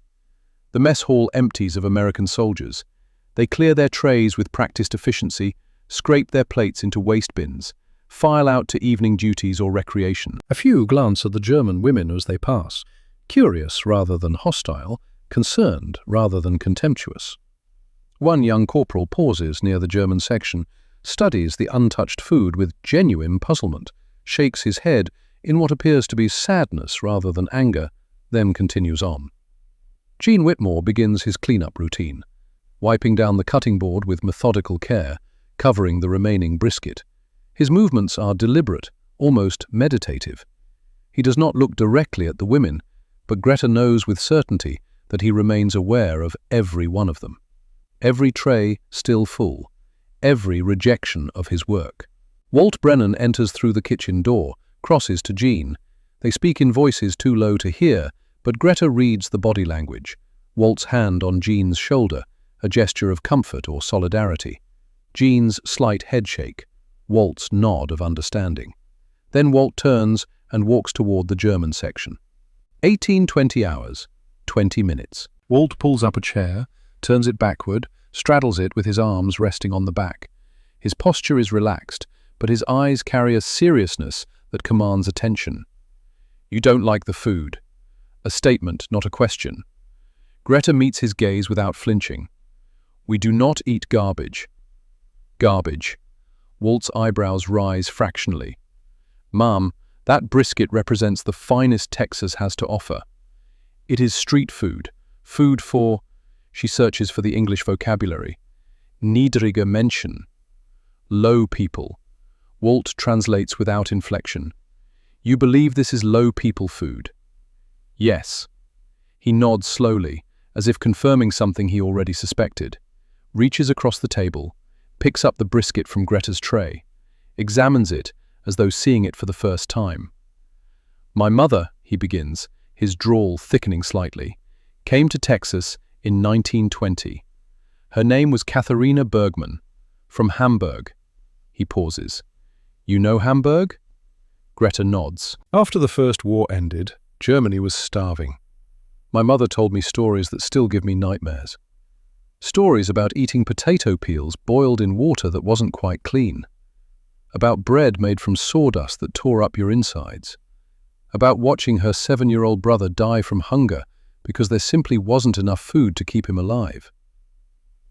The mess hall empties of American soldiers. They clear their trays with practiced efficiency, scrape their plates into waste bins, file out to evening duties or recreation. A few glance at the German women as they pass, curious rather than hostile, concerned rather than contemptuous. One young corporal pauses near the German section, studies the untouched food with genuine puzzlement, shakes his head in what appears to be sadness rather than anger, then continues on. Gene Whitmore begins his cleanup routine, wiping down the cutting board with methodical care, covering the remaining brisket. His movements are deliberate, almost meditative. He does not look directly at the women, but Greta knows with certainty that he remains aware of every one of them. Every tray still full, every rejection of his work. Walt Brennan enters through the kitchen door, crosses to Gene. They speak in voices too low to hear, but Greta reads the body language. Walt's hand on Gene's shoulder, a gesture of comfort or solidarity. Gene's slight headshake, Walt's nod of understanding. Then Walt turns and walks toward the German section. 1820 hours, 20 minutes. Walt pulls up a chair, turns it backward, straddles it with his arms resting on the back. His posture is relaxed, but his eyes carry a seriousness that commands attention. "You don't like the food." A statement, not a question. Greta meets his gaze without flinching. "We do not eat garbage." Garbage. Walt's eyebrows rise fractionally. "Mom, that brisket represents the finest Texas has to offer. It is street food, food for..." She searches for the English vocabulary. "Niedrige Menschen." Low people. Walt translates without inflection. "You believe this is low people food?" "Yes." He nods slowly, as if confirming something he already suspected, reaches across the table, picks up the brisket from Greta's tray, examines it as though seeing it for the first time. "My mother," he begins, his drawl thickening slightly, "came to Texas in 1920. Her name was Katharina Bergman, from Hamburg." He pauses. "You know Hamburg?" Greta nods. "After the First War ended, Germany was starving. My mother told me stories that still give me nightmares. Stories about eating potato peels boiled in water that wasn't quite clean. About bread made from sawdust that tore up your insides. About watching her 7-year-old brother die from hunger because there simply wasn't enough food to keep him alive."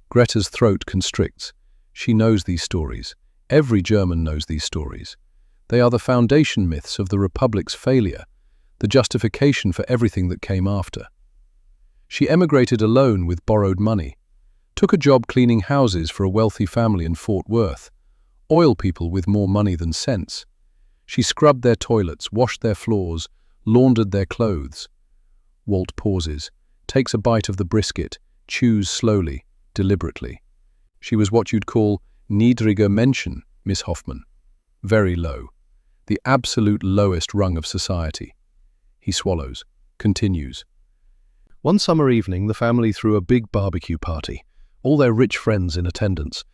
Greta's throat constricts. She knows these stories. Every German knows these stories. They are the foundation myths of the Republic's failure, the justification for everything that came after. She emigrated alone with borrowed money, took a job cleaning houses for a wealthy family in Fort Worth, oil people with more money than sense. She scrubbed their toilets, washed their floors, laundered their clothes. Walt pauses, takes a bite of the brisket, chews slowly, deliberately. "She was what you'd call niedrige Menschen, Miss Hoffman. Very low. The absolute lowest rung of society." He swallows, continues. "One summer evening, the family threw a big barbecue party, all their rich friends in attendance.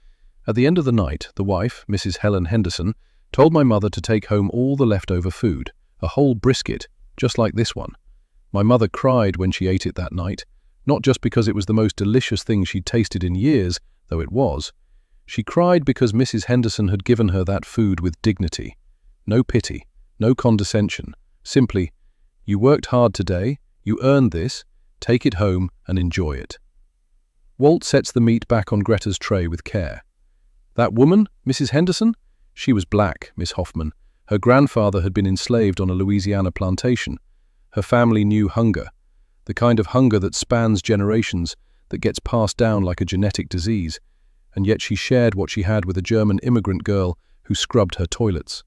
At the end of the night, the wife, Mrs. Helen Henderson, told my mother to take home all the leftover food, a whole brisket, just like this one. My mother cried when she ate it that night, not just because it was the most delicious thing she'd tasted in years, though it was. She cried because Mrs. Henderson had given her that food with dignity. No pity, no condescension, simply, 'You worked hard today, you earned this, take it home and enjoy it.'" Walt sets the meat back on Greta's tray with care. "That woman, Mrs. Henderson? She was black, Miss Hoffman. Her grandfather had been enslaved on a Louisiana plantation. Her family knew hunger, the kind of hunger that spans generations, that gets passed down like a genetic disease, and yet she shared what she had with a German immigrant girl who scrubbed her toilets."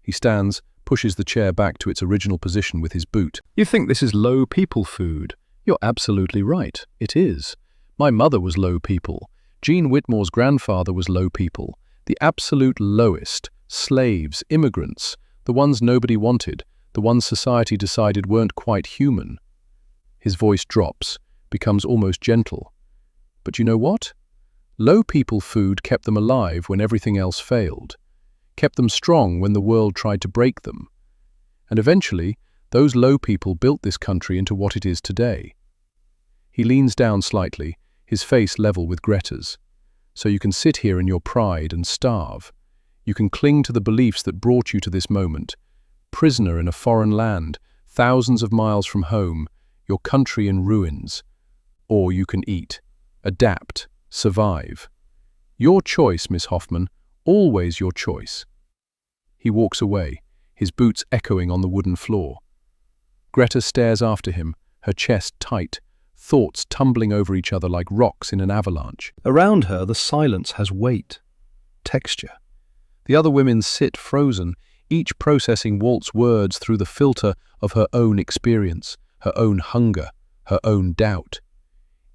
He stands, pushes the chair back to its original position with his boot. "You think this is low people food? You're absolutely right. It is. My mother was low people. Gene Whitmore's grandfather was low people. The absolute lowest. Slaves, immigrants, the ones nobody wanted, the ones society decided weren't quite human." His voice drops, becomes almost gentle. "But you know what? Low people food kept them alive when everything else failed. kept them strong when the world tried to break them. And eventually, those low people built this country into what it is today. He leans down slightly, his face level with Greta's. So you can sit here in your pride and starve. You can cling to the beliefs that brought you to this moment, prisoner in a foreign land, thousands of miles from home, your country in ruins. Or you can eat, adapt, survive. Your choice, Miss Hoffman, always your choice. He walks away, his boots echoing on the wooden floor. Greta stares after him, her chest tight, thoughts tumbling over each other like rocks in an avalanche. Around her, the silence has weight, texture. The other women sit frozen, each processing Walt's words through the filter of her own experience, her own hunger, her own doubt.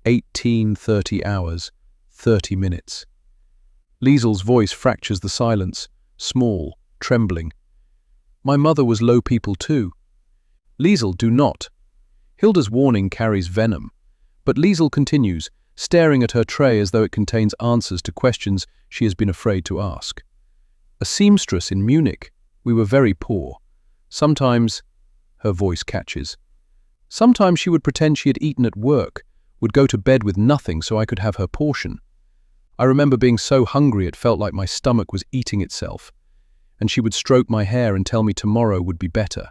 18:30 hours, 30 minutes. Liesel's voice fractures the silence, small, trembling. My mother was low people too. Liesel, do not. Hilda's warning carries venom. But Liesel continues, staring at her tray as though it contains answers to questions she has been afraid to ask. A seamstress in Munich. We were very poor. Sometimes, her voice catches. Sometimes she would pretend she had eaten at work, would go to bed with nothing so I could have her portion. I remember being so hungry it felt like my stomach was eating itself, and she would stroke my hair and tell me tomorrow would be better.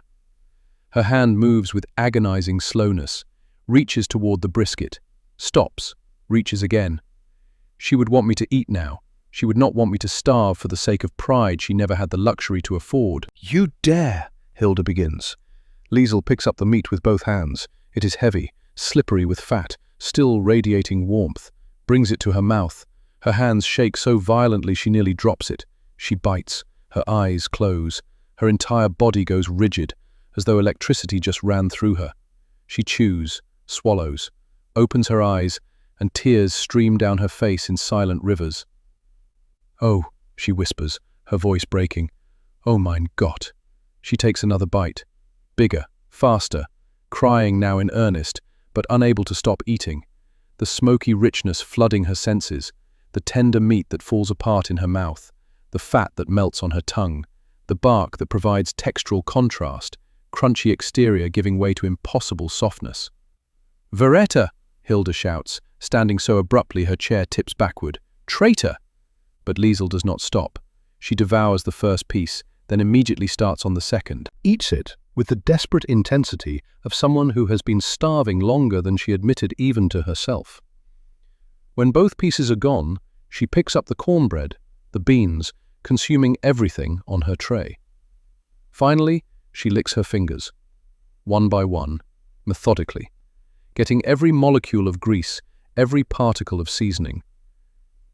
Her hand moves with agonizing slowness, reaches toward the brisket, stops, reaches again. She would want me to eat now. She would not want me to starve for the sake of pride she never had the luxury to afford. You dare, Hilda begins. Liesel picks up the meat with both hands. It is heavy, slippery with fat, still radiating warmth, brings it to her mouth. Her hands shake so violently she nearly drops it. She bites, her eyes close. Her entire body goes rigid, as though electricity just ran through her. She chews, swallows, opens her eyes, and tears stream down her face in silent rivers. Oh, she whispers, her voice breaking. Oh mein Gott. She takes another bite. Bigger, faster, crying now in earnest, but unable to stop eating. The smoky richness flooding her senses, the tender meat that falls apart in her mouth, the fat that melts on her tongue, the bark that provides textural contrast, crunchy exterior giving way to impossible softness. Veretta, Hilda shouts, standing so abruptly her chair tips backward. Traitor! But Liesel does not stop. She devours the first piece, then immediately starts on the second. Eats it with the desperate intensity of someone who has been starving longer than she admitted even to herself. When both pieces are gone, she picks up the cornbread, the beans, consuming everything on her tray. Finally, she licks her fingers, one by one, methodically, getting every molecule of grease, every particle of seasoning.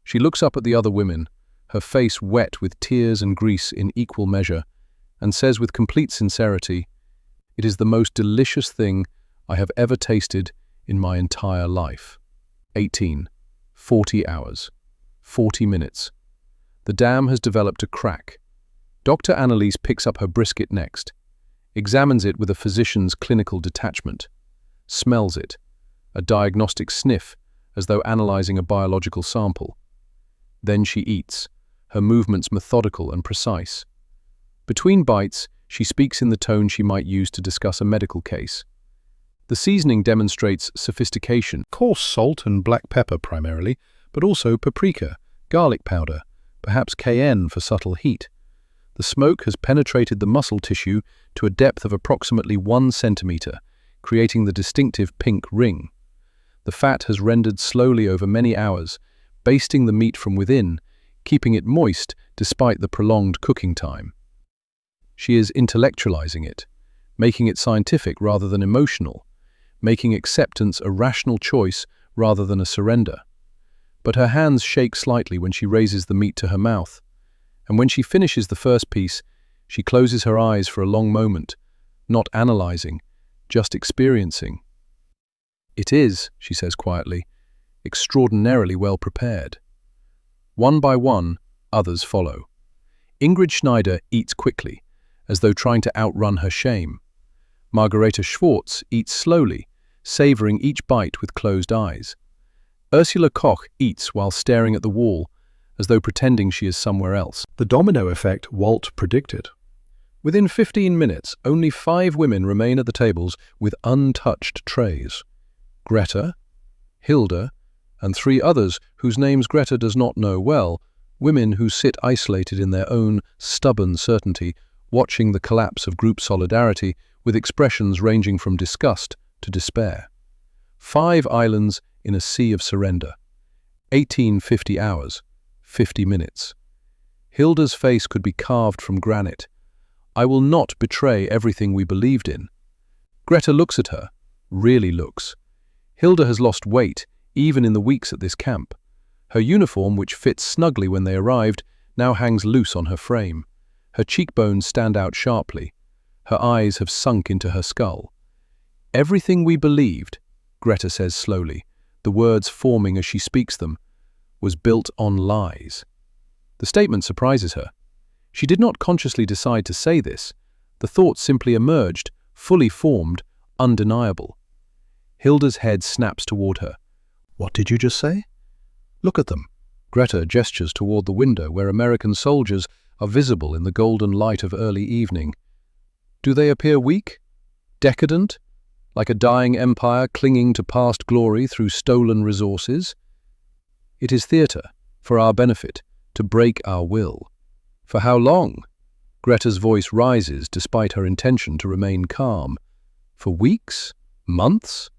She looks up at the other women, her face wet with tears and grease in equal measure, and says with complete sincerity, "It is the most delicious thing I have ever tasted in my entire life." 40 hours, 40 minutes. The dam has developed a crack. Dr. Anneliese picks up her brisket next, examines it with a physician's clinical detachment, smells it, a diagnostic sniff as though analyzing a biological sample. Then she eats, her movements methodical and precise. Between bites, she speaks in the tone she might use to discuss a medical case. The seasoning demonstrates sophistication. Coarse salt and black pepper primarily, but also paprika, garlic powder, perhaps cayenne for subtle heat. The smoke has penetrated the muscle tissue to a depth of approximately 1 centimeter, creating the distinctive pink ring. The fat has rendered slowly over many hours, basting the meat from within, keeping it moist despite the prolonged cooking time. She is intellectualizing it, making it scientific rather than emotional, making acceptance a rational choice rather than a surrender. But her hands shake slightly when she raises the meat to her mouth, and when she finishes the first piece, she closes her eyes for a long moment, not analyzing, just experiencing. "It is," she says quietly, "extraordinarily well prepared." One by one, others follow. Ingrid Schneider eats quickly, as though trying to outrun her shame. Margareta Schwartz eats slowly, savoring each bite with closed eyes. Ursula Koch eats while staring at the wall, as though pretending she is somewhere else. The domino effect Walt predicted. Within 15 minutes, only 5 women remain at the tables with untouched trays. Greta, Hilda, and 3 others whose names Greta does not know well, women who sit isolated in their own stubborn certainty, watching the collapse of group solidarity with expressions ranging from disgust to despair. 5 islands in a sea of surrender. 1850 hours, 50 minutes. Hilda's face could be carved from granite. I will not betray everything we believed in. Greta looks at her, really looks. Hilda has lost weight, even in the weeks at this camp. Her uniform, which fits snugly when they arrived, now hangs loose on her frame. Her cheekbones stand out sharply. Her eyes have sunk into her skull. Everything we believed, Greta says slowly, the words forming as she speaks them, was built on lies. The statement surprises her. She did not consciously decide to say this. The thought simply emerged, fully formed, undeniable. Hilda's head snaps toward her. What did you just say? Look at them. Greta gestures toward the window where American soldiers are visible in the golden light of early evening. Do they appear weak? Decadent? Like a dying empire clinging to past glory through stolen resources? It is theatre, for our benefit, to break our will. For how long? Greta's voice rises despite her intention to remain calm. For weeks? Months?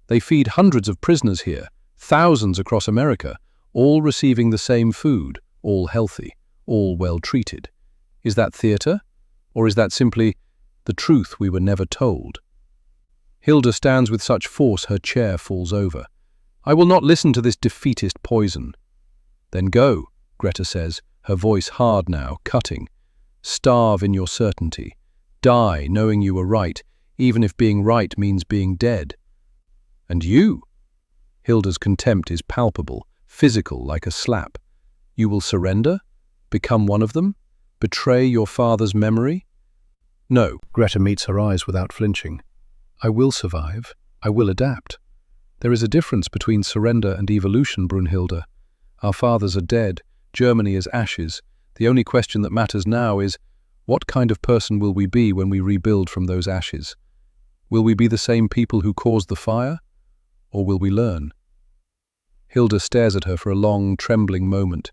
They feed hundreds of prisoners here, thousands across America, all receiving the same food, all healthy, all well treated. Is that theatre? Or is that simply the truth we were never told? Hilda stands with such force her chair falls over. I will not listen to this defeatist poison. Then go, Greta says, her voice hard now, cutting. Starve in your certainty. Die knowing you were right, even if being right means being dead. And you? Hilda's contempt is palpable, physical like a slap. You will surrender? Become one of them? Betray your father's memory? No. Greta meets her eyes without flinching. I will survive. I will adapt. There is a difference between surrender and evolution, Brunhilde. Our fathers are dead. Germany is ashes. The only question that matters now is, what kind of person will we be when we rebuild from those ashes? Will we be the same people who caused the fire? Or will we learn? Hilda stares at her for a long, trembling moment.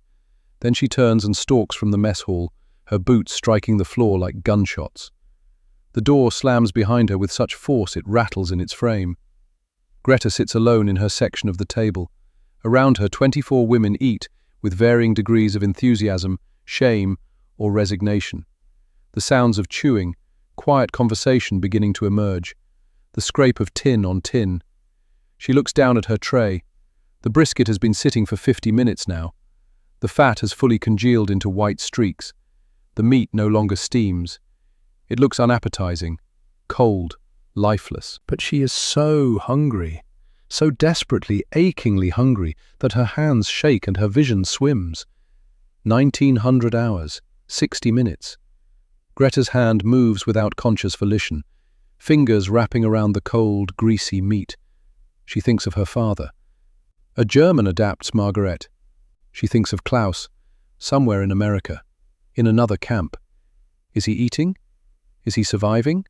Then she turns and stalks from the mess hall, her boots striking the floor like gunshots. The door slams behind her with such force it rattles in its frame. Greta sits alone in her section of the table. Around her, 24 women eat, with varying degrees of enthusiasm, shame, or resignation. The sounds of chewing, quiet conversation beginning to emerge. The scrape of tin on tin. She looks down at her tray. The brisket has been sitting for 50 minutes now. The fat has fully congealed into white streaks. The meat no longer steams. It looks unappetizing, cold, lifeless. But she is so hungry, so desperately, achingly hungry, that her hands shake and her vision swims. 1900 hours, 60 minutes. Greta's hand moves without conscious volition, fingers wrapping around the cold, greasy meat. She thinks of her father. A German adapts Margaret. She thinks of Klaus, somewhere in America, in another camp. Is he eating? Is he surviving?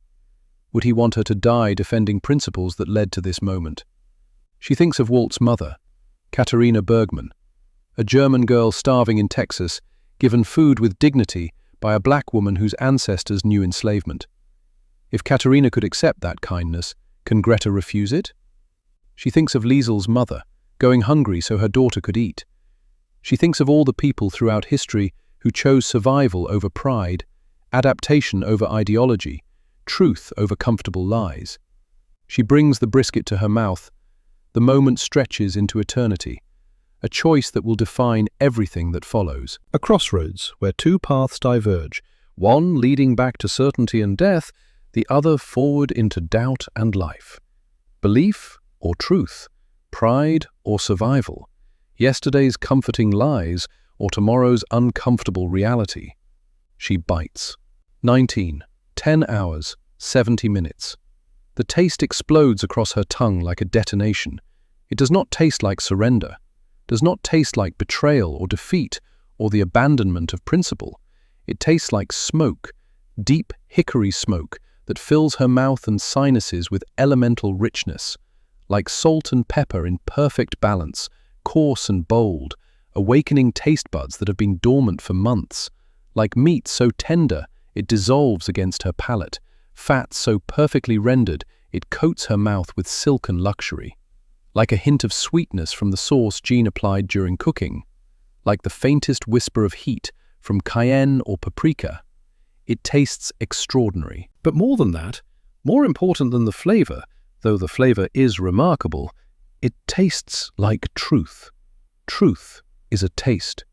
Would he want her to die defending principles that led to this moment? She thinks of Walt's mother, Katharina Bergman, a German girl starving in Texas, given food with dignity by a black woman whose ancestors knew enslavement. If Katharina could accept that kindness, can Greta refuse it? She thinks of Liesel's mother, going hungry so her daughter could eat. She thinks of all the people throughout history who chose survival over pride, adaptation over ideology, truth over comfortable lies. She brings the brisket to her mouth. The moment stretches into eternity, a choice that will define everything that follows. A crossroads where 2 paths diverge, one leading back to certainty and death, the other forward into doubt and life. Belief or truth, pride or survival, yesterday's comforting lies or tomorrow's uncomfortable reality. She bites. 10 hours, 70 minutes. The taste explodes across her tongue like a detonation. It does not taste like surrender, does not taste like betrayal or defeat or the abandonment of principle. It tastes like smoke, deep hickory smoke that fills her mouth and sinuses with elemental richness, like salt and pepper in perfect balance, coarse and bold, awakening taste buds that have been dormant for months, like meat so tender it dissolves against her palate, fat so perfectly rendered it coats her mouth with silken luxury, like a hint of sweetness from the sauce Jean applied during cooking, like the faintest whisper of heat from cayenne or paprika. It tastes extraordinary. But more than that, more important than the flavor, though the flavor is remarkable, it tastes like truth. Truth is a taste.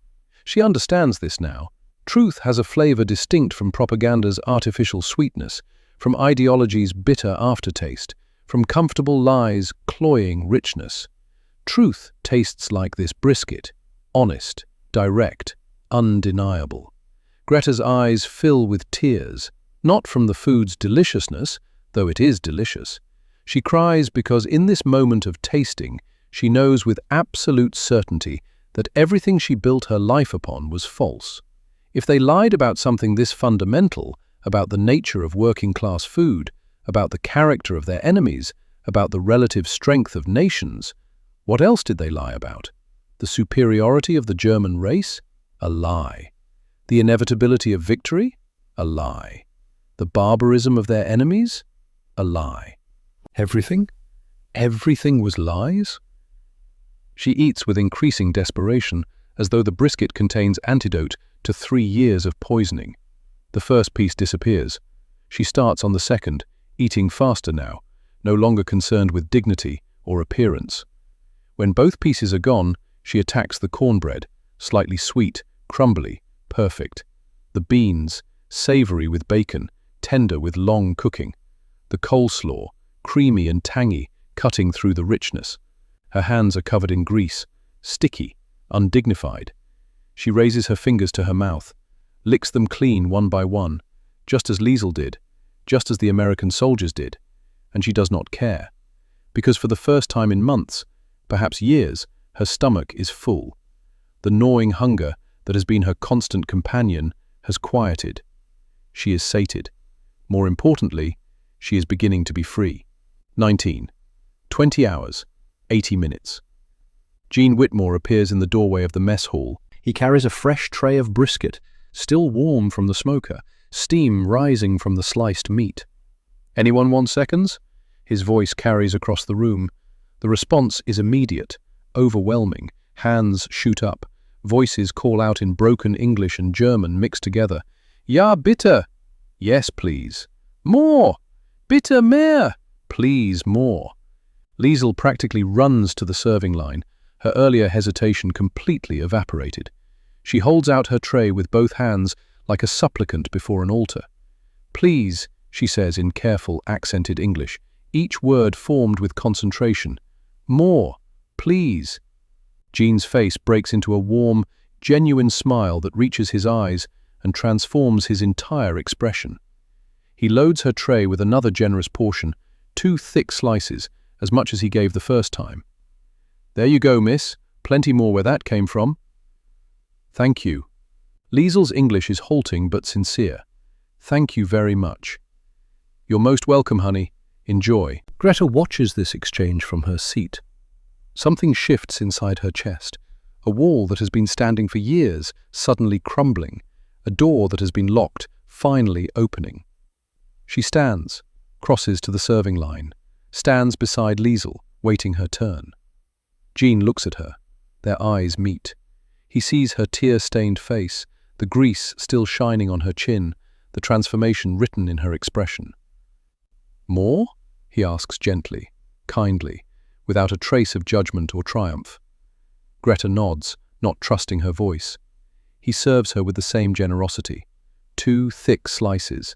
She understands this now. Truth has a flavor distinct from propaganda's artificial sweetness, from ideology's bitter aftertaste, from comfortable lies' cloying richness. Truth tastes like this brisket, honest, direct, undeniable. Greta's eyes fill with tears, not from the food's deliciousness, though it is delicious. She cries because in this moment of tasting, she knows with absolute certainty that everything she built her life upon was false. If they lied about something this fundamental, about the nature of working-class food, about the character of their enemies, about the relative strength of nations, what else did they lie about? The superiority of the German race? A lie. The inevitability of victory? A lie. The barbarism of their enemies? A lie. Everything? Everything was lies? She eats with increasing desperation, as though the brisket contains antidote to 3 years of poisoning. The first piece disappears. She starts on the second, eating faster now, no longer concerned with dignity or appearance. When both pieces are gone, she attacks the cornbread, slightly sweet, crumbly, perfect. The beans, savory with bacon, tender with long cooking. The coleslaw, creamy and tangy, cutting through the richness. Her hands are covered in grease, sticky, undignified. She raises her fingers to her mouth, licks them clean one by one, just as Liesel did, just as the American soldiers did, and she does not care, because for the first time in months, perhaps years, her stomach is full. The gnawing hunger that has been her constant companion has quieted. She is sated. More importantly, she is beginning to be free. 19. 20 hours, 80 minutes. Gene Whitmore appears in the doorway of the mess hall. He carries a fresh tray of brisket, still warm from the smoker, steam rising from the sliced meat. "Anyone want seconds?" His voice carries across the room. The response is immediate, overwhelming. Hands shoot up. Voices call out in broken English and German mixed together. "Ja, bitte!" "Yes, please." "More!" "Bitte mehr!" "Please, more." Liesel practically runs to the serving line, her earlier hesitation completely evaporated. She holds out her tray with both hands like a supplicant before an altar. "Please," she says in careful, accented English, each word formed with concentration. "More, please." Jean's face breaks into a warm, genuine smile that reaches his eyes and transforms his entire expression. He loads her tray with another generous portion, 2 thick slices, as much as he gave the first time. "There you go, miss. Plenty more where that came from." "Thank you." Liesel's English is halting but sincere. "Thank you very much." "You're most welcome, honey. Enjoy." Greta watches this exchange from her seat. Something shifts inside her chest. A wall that has been standing for years, suddenly crumbling. A door that has been locked, finally opening. She stands, crosses to the serving line, stands beside Liesel, waiting her turn. Jean looks at her. Their eyes meet. He sees her tear-stained face, the grease still shining on her chin, the transformation written in her expression. "More?" he asks gently, kindly, without a trace of judgment or triumph. Greta nods, not trusting her voice. He serves her with the same generosity. 2 thick slices,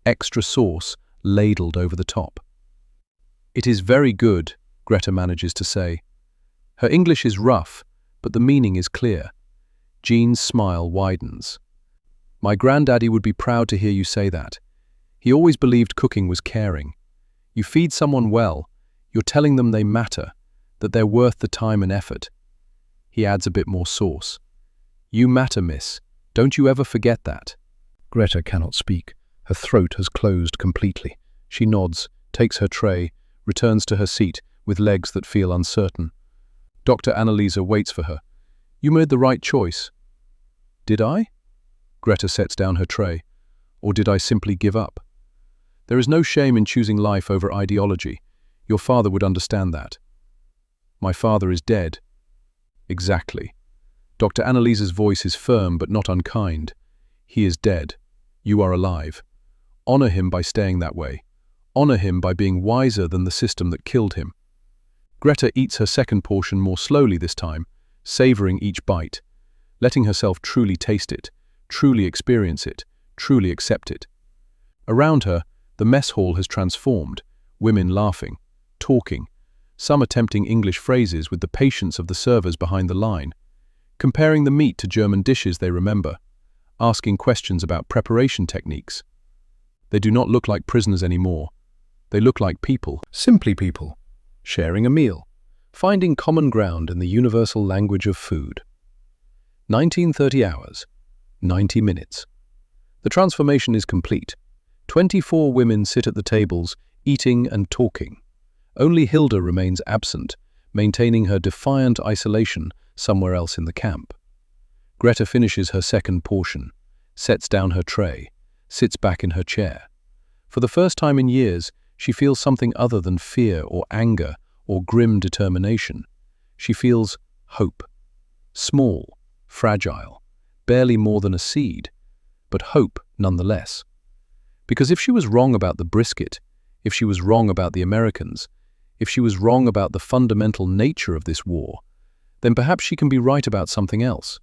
extra sauce ladled over the top. "It is very good," Greta manages to say. Her English is rough, but the meaning is clear. Jean's smile widens. "My granddaddy would be proud to hear you say that. He always believed cooking was caring. You feed someone well, you're telling them they matter, that they're worth the time and effort." He adds a bit more sauce. You matter, miss. Don't you ever forget that. Greta cannot speak. Her throat has closed completely. She nods, takes her tray, returns to her seat with legs that feel uncertain. Dr. Annalisa waits for her. You made the right choice. Did I? Greta sets down her tray. Or did I simply give up? There is no shame in choosing life over ideology. Your father would understand that. My father is dead. Exactly. Dr. Annalisa's voice is firm but not unkind. He is dead. You are alive. Honor him by staying that way. Honor him by being wiser than the system that killed him. Greta eats her second portion more slowly this time, savoring each bite, letting herself truly taste it, truly experience it, truly accept it. Around her, the mess hall has transformed, women laughing, talking, some attempting English phrases with the patience of the servers behind the line, comparing the meat to German dishes they remember, asking questions about preparation techniques. They do not look like prisoners anymore. They look like people, simply people, sharing a meal, finding common ground in the universal language of food. 1930 hours, 90 minutes. The transformation is complete. 24 women sit at the tables, eating and talking. Only Hilda remains absent, maintaining her defiant isolation somewhere else in the camp. Greta finishes her second portion, sets down her tray, sits back in her chair. For the first time in years, she feels something other than fear or anger or grim determination. She feels hope. Small, fragile, barely more than a seed, but hope nonetheless. Because if she was wrong about the brisket, if she was wrong about the Americans, if she was wrong about the fundamental nature of this war, then perhaps she can be right about something else.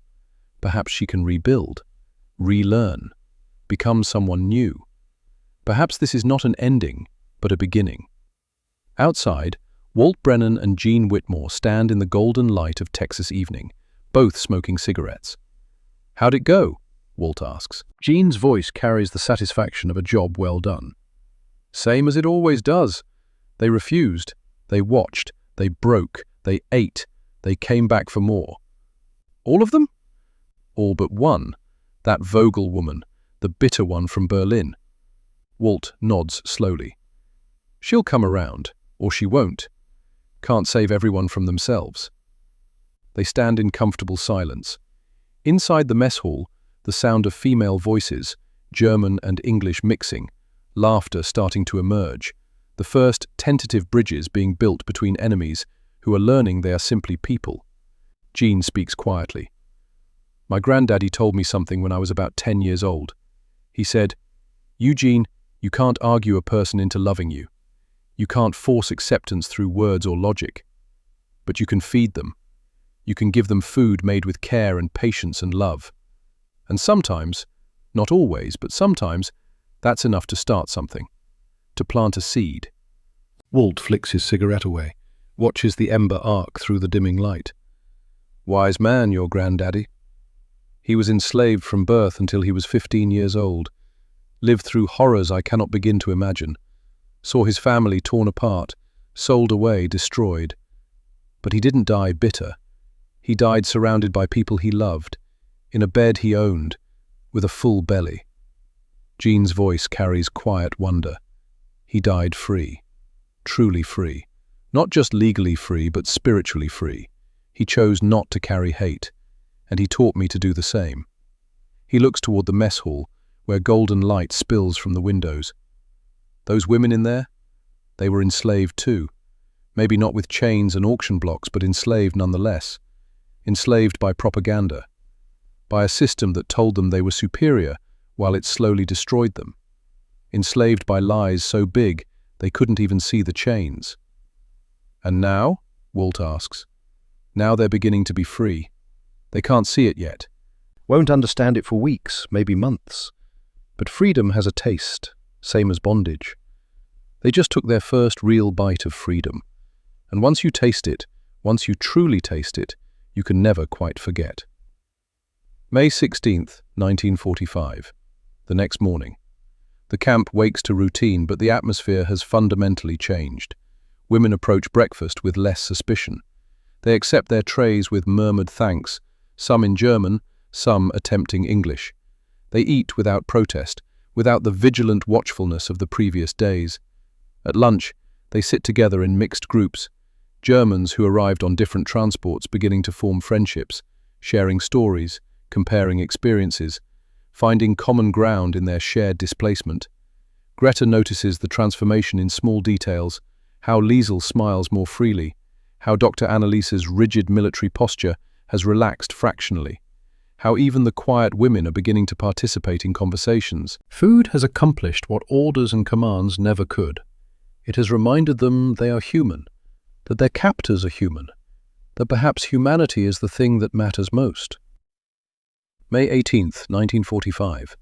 Perhaps she can rebuild, relearn, become someone new. Perhaps this is not an ending, but a beginning. Outside, Walt Brennan and Jean Whitmore stand in the golden light of Texas evening, both smoking cigarettes. How'd it go? Walt asks. Jean's voice carries the satisfaction of a job well done. Same as it always does. They refused. They watched. They broke. They ate. They came back for more. All of them? All but one. That Vogel woman, the bitter one from Berlin. Walt nods slowly. She'll come around, or she won't. Can't save everyone from themselves. They stand in comfortable silence. Inside the mess hall, the sound of female voices, German and English mixing, laughter starting to emerge, the first tentative bridges being built between enemies who are learning they are simply people. Jean speaks quietly. My granddaddy told me something when I was about 10 years old. He said, Eugene, you can't argue a person into loving you. You can't force acceptance through words or logic. But you can feed them. You can give them food made with care and patience and love. And sometimes, not always, but sometimes, that's enough to start something, to plant a seed. Walt flicks his cigarette away, watches the ember arc through the dimming light. Wise man, your granddaddy. He was enslaved from birth until he was 15 years old, lived through horrors I cannot begin to imagine, saw his family torn apart, sold away, destroyed. But he didn't die bitter. He died surrounded by people he loved, in a bed he owned, with a full belly. Jean's voice carries quiet wonder. He died free, truly free. Not just legally free, but spiritually free. He chose not to carry hate, and he taught me to do the same. He looks toward the mess hall, where golden light spills from the windows. Those women in there? They were enslaved too. Maybe not with chains and auction blocks, but enslaved nonetheless. Enslaved by propaganda. By a system that told them they were superior while it slowly destroyed them. Enslaved by lies so big they couldn't even see the chains. And now? Walt asks. Now they're beginning to be free. They can't see it yet. Won't understand it for weeks, maybe months. But freedom has a taste, same as bondage. They just took their first real bite of freedom. And once you taste it, once you truly taste it, you can never quite forget. May 16th, 1945. The next morning. The camp wakes to routine, but the atmosphere has fundamentally changed. Women approach breakfast with less suspicion. They accept their trays with murmured thanks, some in German, some attempting English. They eat without protest, without the vigilant watchfulness of the previous days. At lunch, they sit together in mixed groups, Germans who arrived on different transports beginning to form friendships, sharing stories, comparing experiences, finding common ground in their shared displacement. Greta notices the transformation in small details, how Liesel smiles more freely, how Dr. Annaliese's rigid military posture has relaxed fractionally, how even the quiet women are beginning to participate in conversations. Food has accomplished what orders and commands never could. It has reminded them they are human, that their captors are human, that perhaps humanity is the thing that matters most. May 18th, 1945,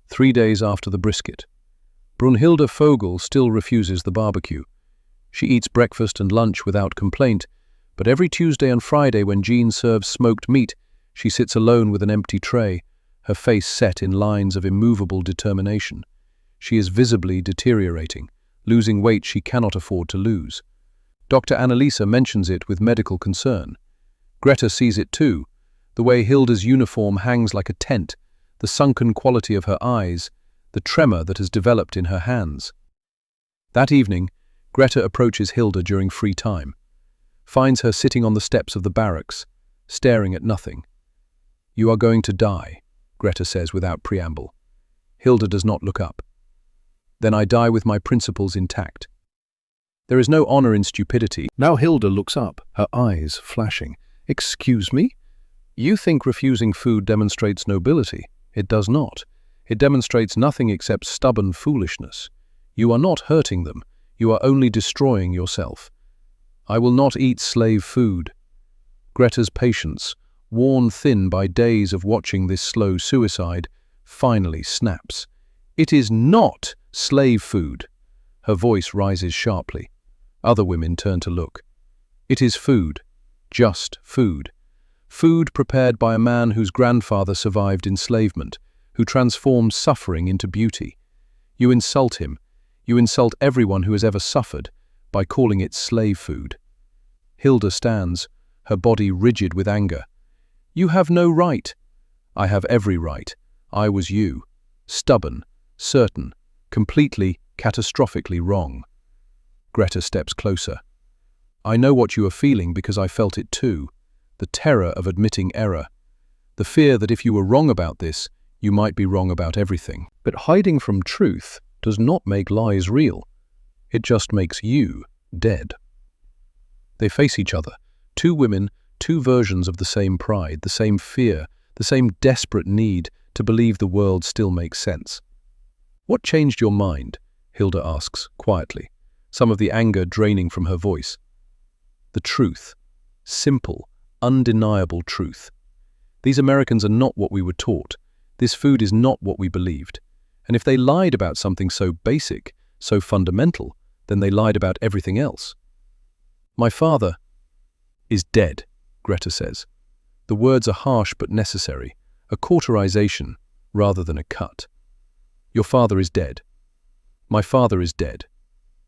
3 days after the brisket. Brunhilde Vogel still refuses the barbecue. She eats breakfast and lunch without complaint, but every Tuesday and Friday when Jean serves smoked meat, she sits alone with an empty tray, her face set in lines of immovable determination. She is visibly deteriorating, losing weight she cannot afford to lose. Dr. Anneliese mentions it with medical concern. Greta sees it too, the way Hilda's uniform hangs like a tent, the sunken quality of her eyes, the tremor that has developed in her hands. That evening, Greta approaches Hilda during free time, finds her sitting on the steps of the barracks, staring at nothing. "You are going to die," Greta says without preamble. Hilda does not look up. "Then I die with my principles intact." There is no honor in stupidity. Now Hilda looks up, her eyes flashing. "Excuse me? You think refusing food demonstrates nobility? It does not. It demonstrates nothing except stubborn foolishness. You are not hurting them. You are only destroying yourself. I will not eat slave food." Greta's patience, worn thin by days of watching this slow suicide, finally snaps. "It is not slave food." Her voice rises sharply. Other women turn to look. "It is food. Just food. Food prepared by a man whose grandfather survived enslavement, who transformed suffering into beauty. You insult him. You insult everyone who has ever suffered by calling it slave food." Hilda stands, her body rigid with anger. "You have no right." "I have every right. I was you. Stubborn, certain, completely, catastrophically wrong." Greta steps closer. "I know what you are feeling because I felt it too. The terror of admitting error. The fear that if you were wrong about this, you might be wrong about everything. But hiding from truth does not make lies real. It just makes you dead." They face each other, two women, two versions of the same pride, the same fear, the same desperate need to believe the world still makes sense. "What changed your mind?" Hilda asks, quietly, some of the anger draining from her voice. "The truth. Simple, undeniable truth. These Americans are not what we were taught. This food is not what we believed. And if they lied about something so basic, so fundamental, then they lied about everything else." "My father is dead," Greta says. The words are harsh but necessary, a cauterization rather than a cut. "Your father is dead. My father is dead.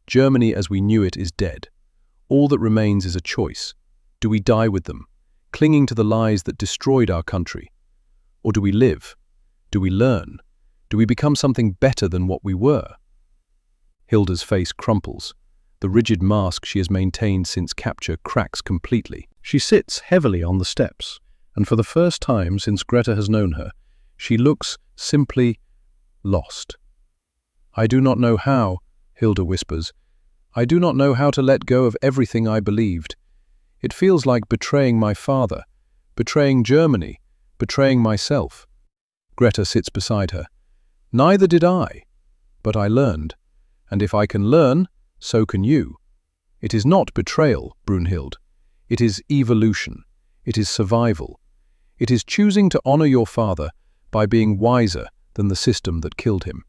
Germany as we knew it is dead. All that remains is a choice. Do we die with them, clinging to the lies that destroyed our country? Or do we live? Do we learn? Do we become something better than what we were?" Hilda's face crumples. The rigid mask she has maintained since capture cracks completely. She sits heavily on the steps, and for the first time since Greta has known her, she looks simply lost. "I do not know how," Hilda whispers. "I do not know how to let go of everything I believed. It feels like betraying my father, betraying Germany, betraying myself." Greta sits beside her. "Neither did I. But I learned. And if I can learn, so can you. It is not betrayal, Brunhild. It is evolution. It is survival. It is choosing to honor your father by being wiser than the system that killed him."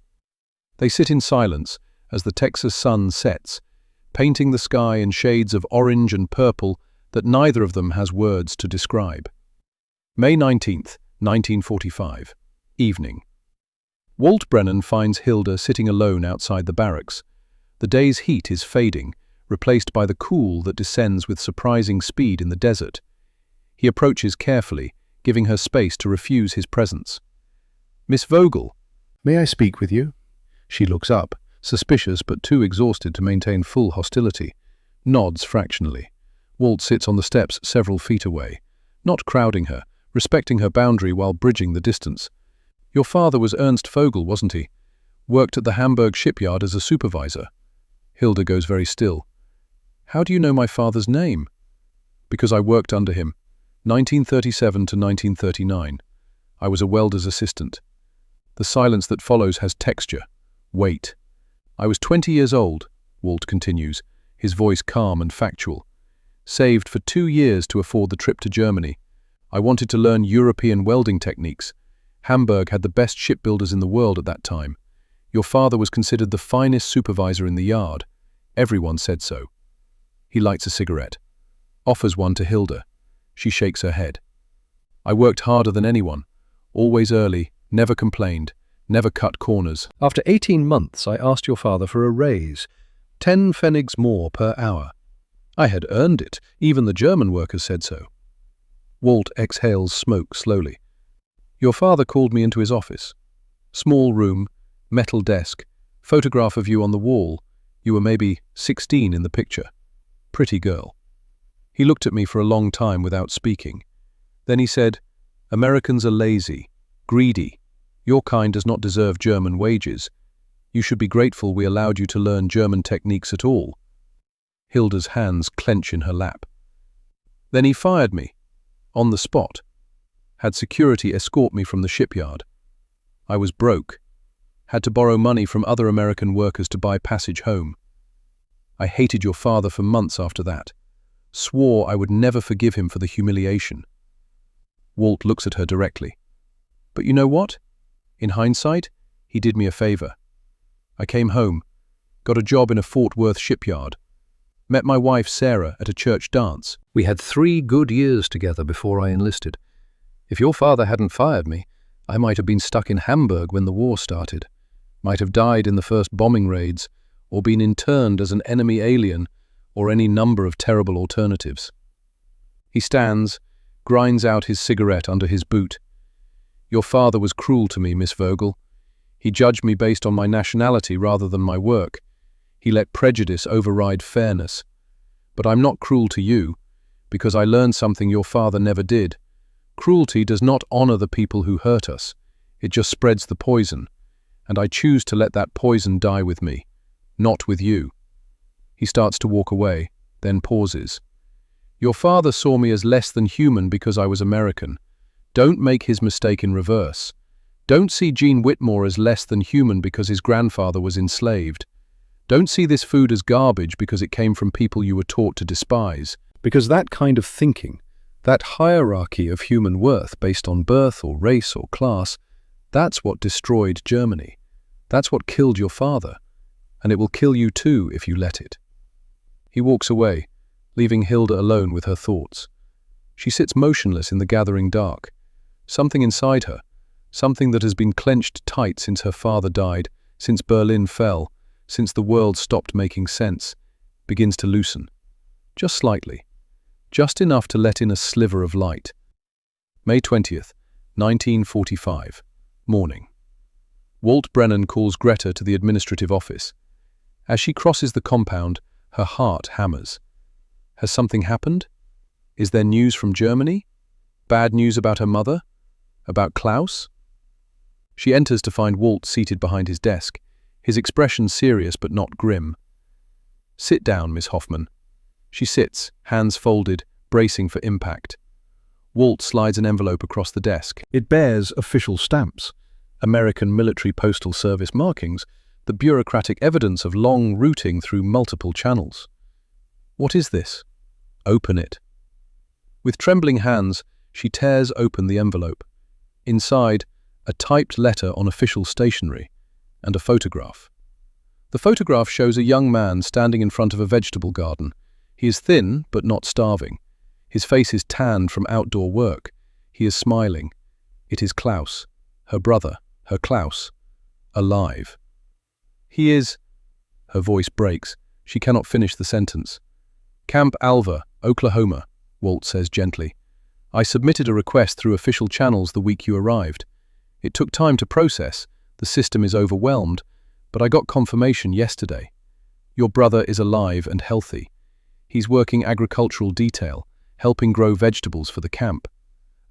They sit in silence as the Texas sun sets, painting the sky in shades of orange and purple that neither of them has words to describe. May 19th, 1945. Evening. Walt Brennan finds Hilda sitting alone outside the barracks. The day's heat is fading, replaced by the cool that descends with surprising speed in the desert. He approaches carefully, giving her space to refuse his presence. "Miss Vogel, may I speak with you?" She looks up, suspicious but too exhausted to maintain full hostility, nods fractionally. Walt sits on the steps several feet away, not crowding her, respecting her boundary while bridging the distance. "Your father was Ernst Vogel, wasn't he? Worked at the Hamburg shipyard as a supervisor." Hilda goes very still. "How do you know my father's name?" "Because I worked under him. 1937 to 1939. I was a welder's assistant." The silence that follows has texture, weight. "I was 20 years old," Walt continues, his voice calm and factual. "Saved for 2 years to afford the trip to Germany. I wanted to learn European welding techniques. Hamburg had the best shipbuilders in the world at that time. Your father was considered the finest supervisor in the yard. Everyone said so." He lights a cigarette, offers one to Hilda. She shakes her head. "I worked harder than anyone, always early, never complained, never cut corners. After 18 months, I asked your father for a raise, 10 pfennigs more per hour. I had earned it, even the German workers said so." Walt exhales smoke slowly. "Your father called me into his office. Small room, metal desk, photograph of you on the wall. You were maybe 16 in the picture. Pretty girl." He looked at me for a long time without speaking. Then he said, "Americans are lazy, greedy. Your kind does not deserve German wages. You should be grateful we allowed you to learn German techniques at all." Hilda's hands clench in her lap. "Then he fired me, on the spot. Had security escort me from the shipyard. I was broke. Had to borrow money from other American workers to buy passage home. I hated your father for months after that. Swore I would never forgive him for the humiliation." Walt looks at her directly. "But you know what? In hindsight, he did me a favor. I came home, got a job in a Fort Worth shipyard, met my wife Sarah at a church dance. We had 3 good years together before I enlisted. If your father hadn't fired me, I might have been stuck in Hamburg when the war started, might have died in the first bombing raids, or been interned as an enemy alien, or any number of terrible alternatives." He stands, grinds out his cigarette under his boot. "Your father was cruel to me, Miss Vogel. He judged me based on my nationality rather than my work. He let prejudice override fairness. But I'm not cruel to you, because I learned something your father never did. Cruelty does not honor the people who hurt us. It just spreads the poison, and I choose to let that poison die with me, not with you." He starts to walk away, then pauses. "Your father saw me as less than human because I was American. Don't make his mistake in reverse. Don't see Gene Whitmore as less than human because his grandfather was enslaved. Don't see this food as garbage because it came from people you were taught to despise." Because that kind of thinking, that hierarchy of human worth based on birth or race or class, that's what destroyed Germany. That's what killed your father, and it will kill you too if you let it. He walks away, leaving Hilda alone with her thoughts. She sits motionless in the gathering dark. Something inside her, something that has been clenched tight since her father died, since Berlin fell, since the world stopped making sense, begins to loosen. Just slightly. Just enough to let in a sliver of light. May 20th, 1945. Morning. Walt Brennan calls Greta to the administrative office. As she crosses the compound, her heart hammers. Has something happened? Is there news from Germany? Bad news about her mother? About Klaus? She enters to find Walt seated behind his desk, his expression serious but not grim. "Sit down, Miss Hoffman." She sits, hands folded, bracing for impact. Walt slides an envelope across the desk. It bears official stamps, American Military Postal Service markings, the bureaucratic evidence of long routing through multiple channels. "What is this?" "Open it." With trembling hands, she tears open the envelope. Inside, a typed letter on official stationery, and a photograph. The photograph shows a young man standing in front of a vegetable garden. He is thin, but not starving. His face is tanned from outdoor work. He is smiling. It is Klaus, her brother, her Klaus, alive. He is... Her voice breaks. She cannot finish the sentence. "Camp Alva, Oklahoma," Walt says gently. I submitted a request through official channels the week you arrived. It took time to process, the system is overwhelmed, but I got confirmation yesterday. Your brother is alive and healthy. He's working agricultural detail, helping grow vegetables for the camp.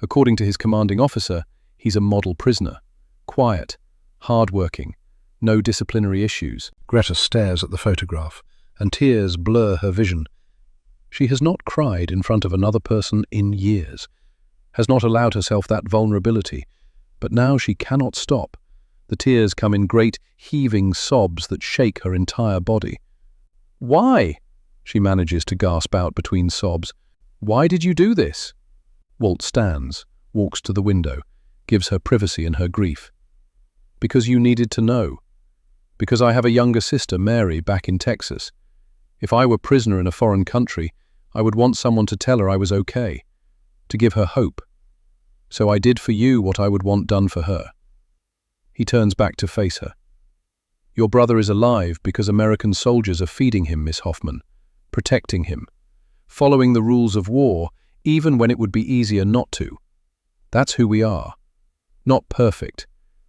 According to his commanding officer, he's a model prisoner. Quiet, hard-working, no disciplinary issues. Greta stares at the photograph, and tears blur her vision. She has not cried in front of another person in years, has not allowed herself that vulnerability, but now she cannot stop. The tears come in great, heaving sobs that shake her entire body. "Why?" she manages to gasp out between sobs. "Why did you do this?" Walt stands, walks to the window, gives her privacy in her grief. "Because you needed to know. Because I have a younger sister, Mary, back in Texas. If I were prisoner in a foreign country, I would want someone to tell her I was okay, to give her hope. So I did for you what I would want done for her." He turns back to face her. "Your brother is alive because American soldiers are feeding him, Miss Hoffman, protecting him, following the rules of war, even when it would be easier not to. That's who we are. Not perfect.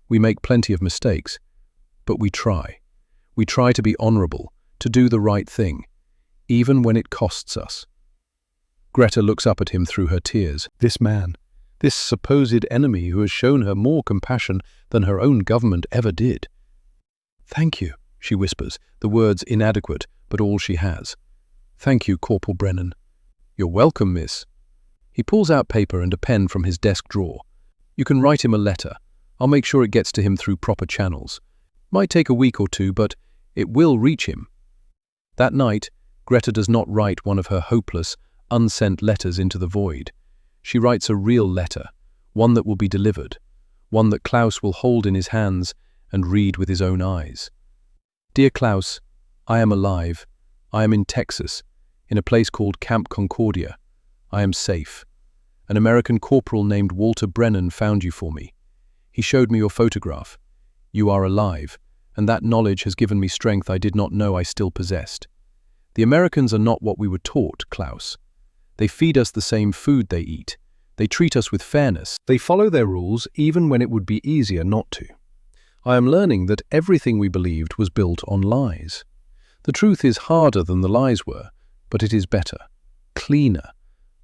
We make plenty of mistakes. But we try. We try to be honorable, to do the right thing, even when it costs us." Greta looks up at him through her tears. This man, this supposed enemy who has shown her more compassion than her own government ever did. "Thank you," she whispers, the words inadequate, but all she has. "Thank you, Corporal Brennan." "You're welcome, miss." He pulls out paper and a pen from his desk drawer. "You can write him a letter. I'll make sure it gets to him through proper channels. Might take a week or two, but it will reach him." That night, Greta does not write one of her hopeless, unsent letters into the void. She writes a real letter, one that will be delivered, one that Klaus will hold in his hands and read with his own eyes. "Dear Klaus, I am alive. I am in Texas, in a place called Camp Concordia. I am safe. An American corporal named Walter Brennan found you for me. He showed me your photograph. You are alive, and that knowledge has given me strength I did not know I still possessed. The Americans are not what we were taught, Klaus. They feed us the same food they eat. They treat us with fairness. They follow their rules even when it would be easier not to. I am learning that everything we believed was built on lies. The truth is harder than the lies were, but it is better, cleaner.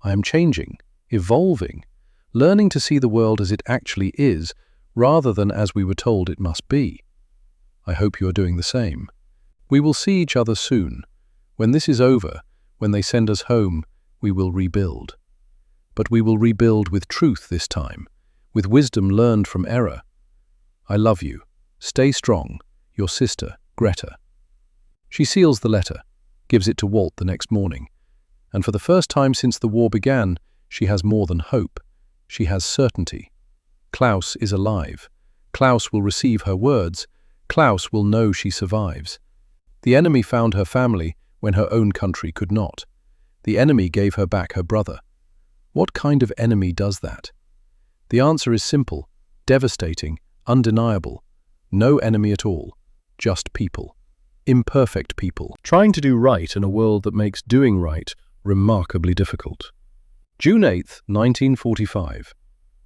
I am changing, evolving, learning to see the world as it actually is, rather than as we were told it must be. I hope you are doing the same. We will see each other soon. When this is over, when they send us home, we will rebuild. But we will rebuild with truth this time, with wisdom learned from error. I love you. Stay strong. Your sister, Greta." She seals the letter, gives it to Walt the next morning, and for the first time since the war began, she has more than hope. She has certainty. Klaus is alive. Klaus will receive her words. Klaus will know she survives. The enemy found her family when her own country could not. The enemy gave her back her brother. What kind of enemy does that? The answer is simple, devastating, undeniable. No enemy at all, just people. Imperfect people, trying to do right in a world that makes doing right remarkably difficult. June 8, 1945.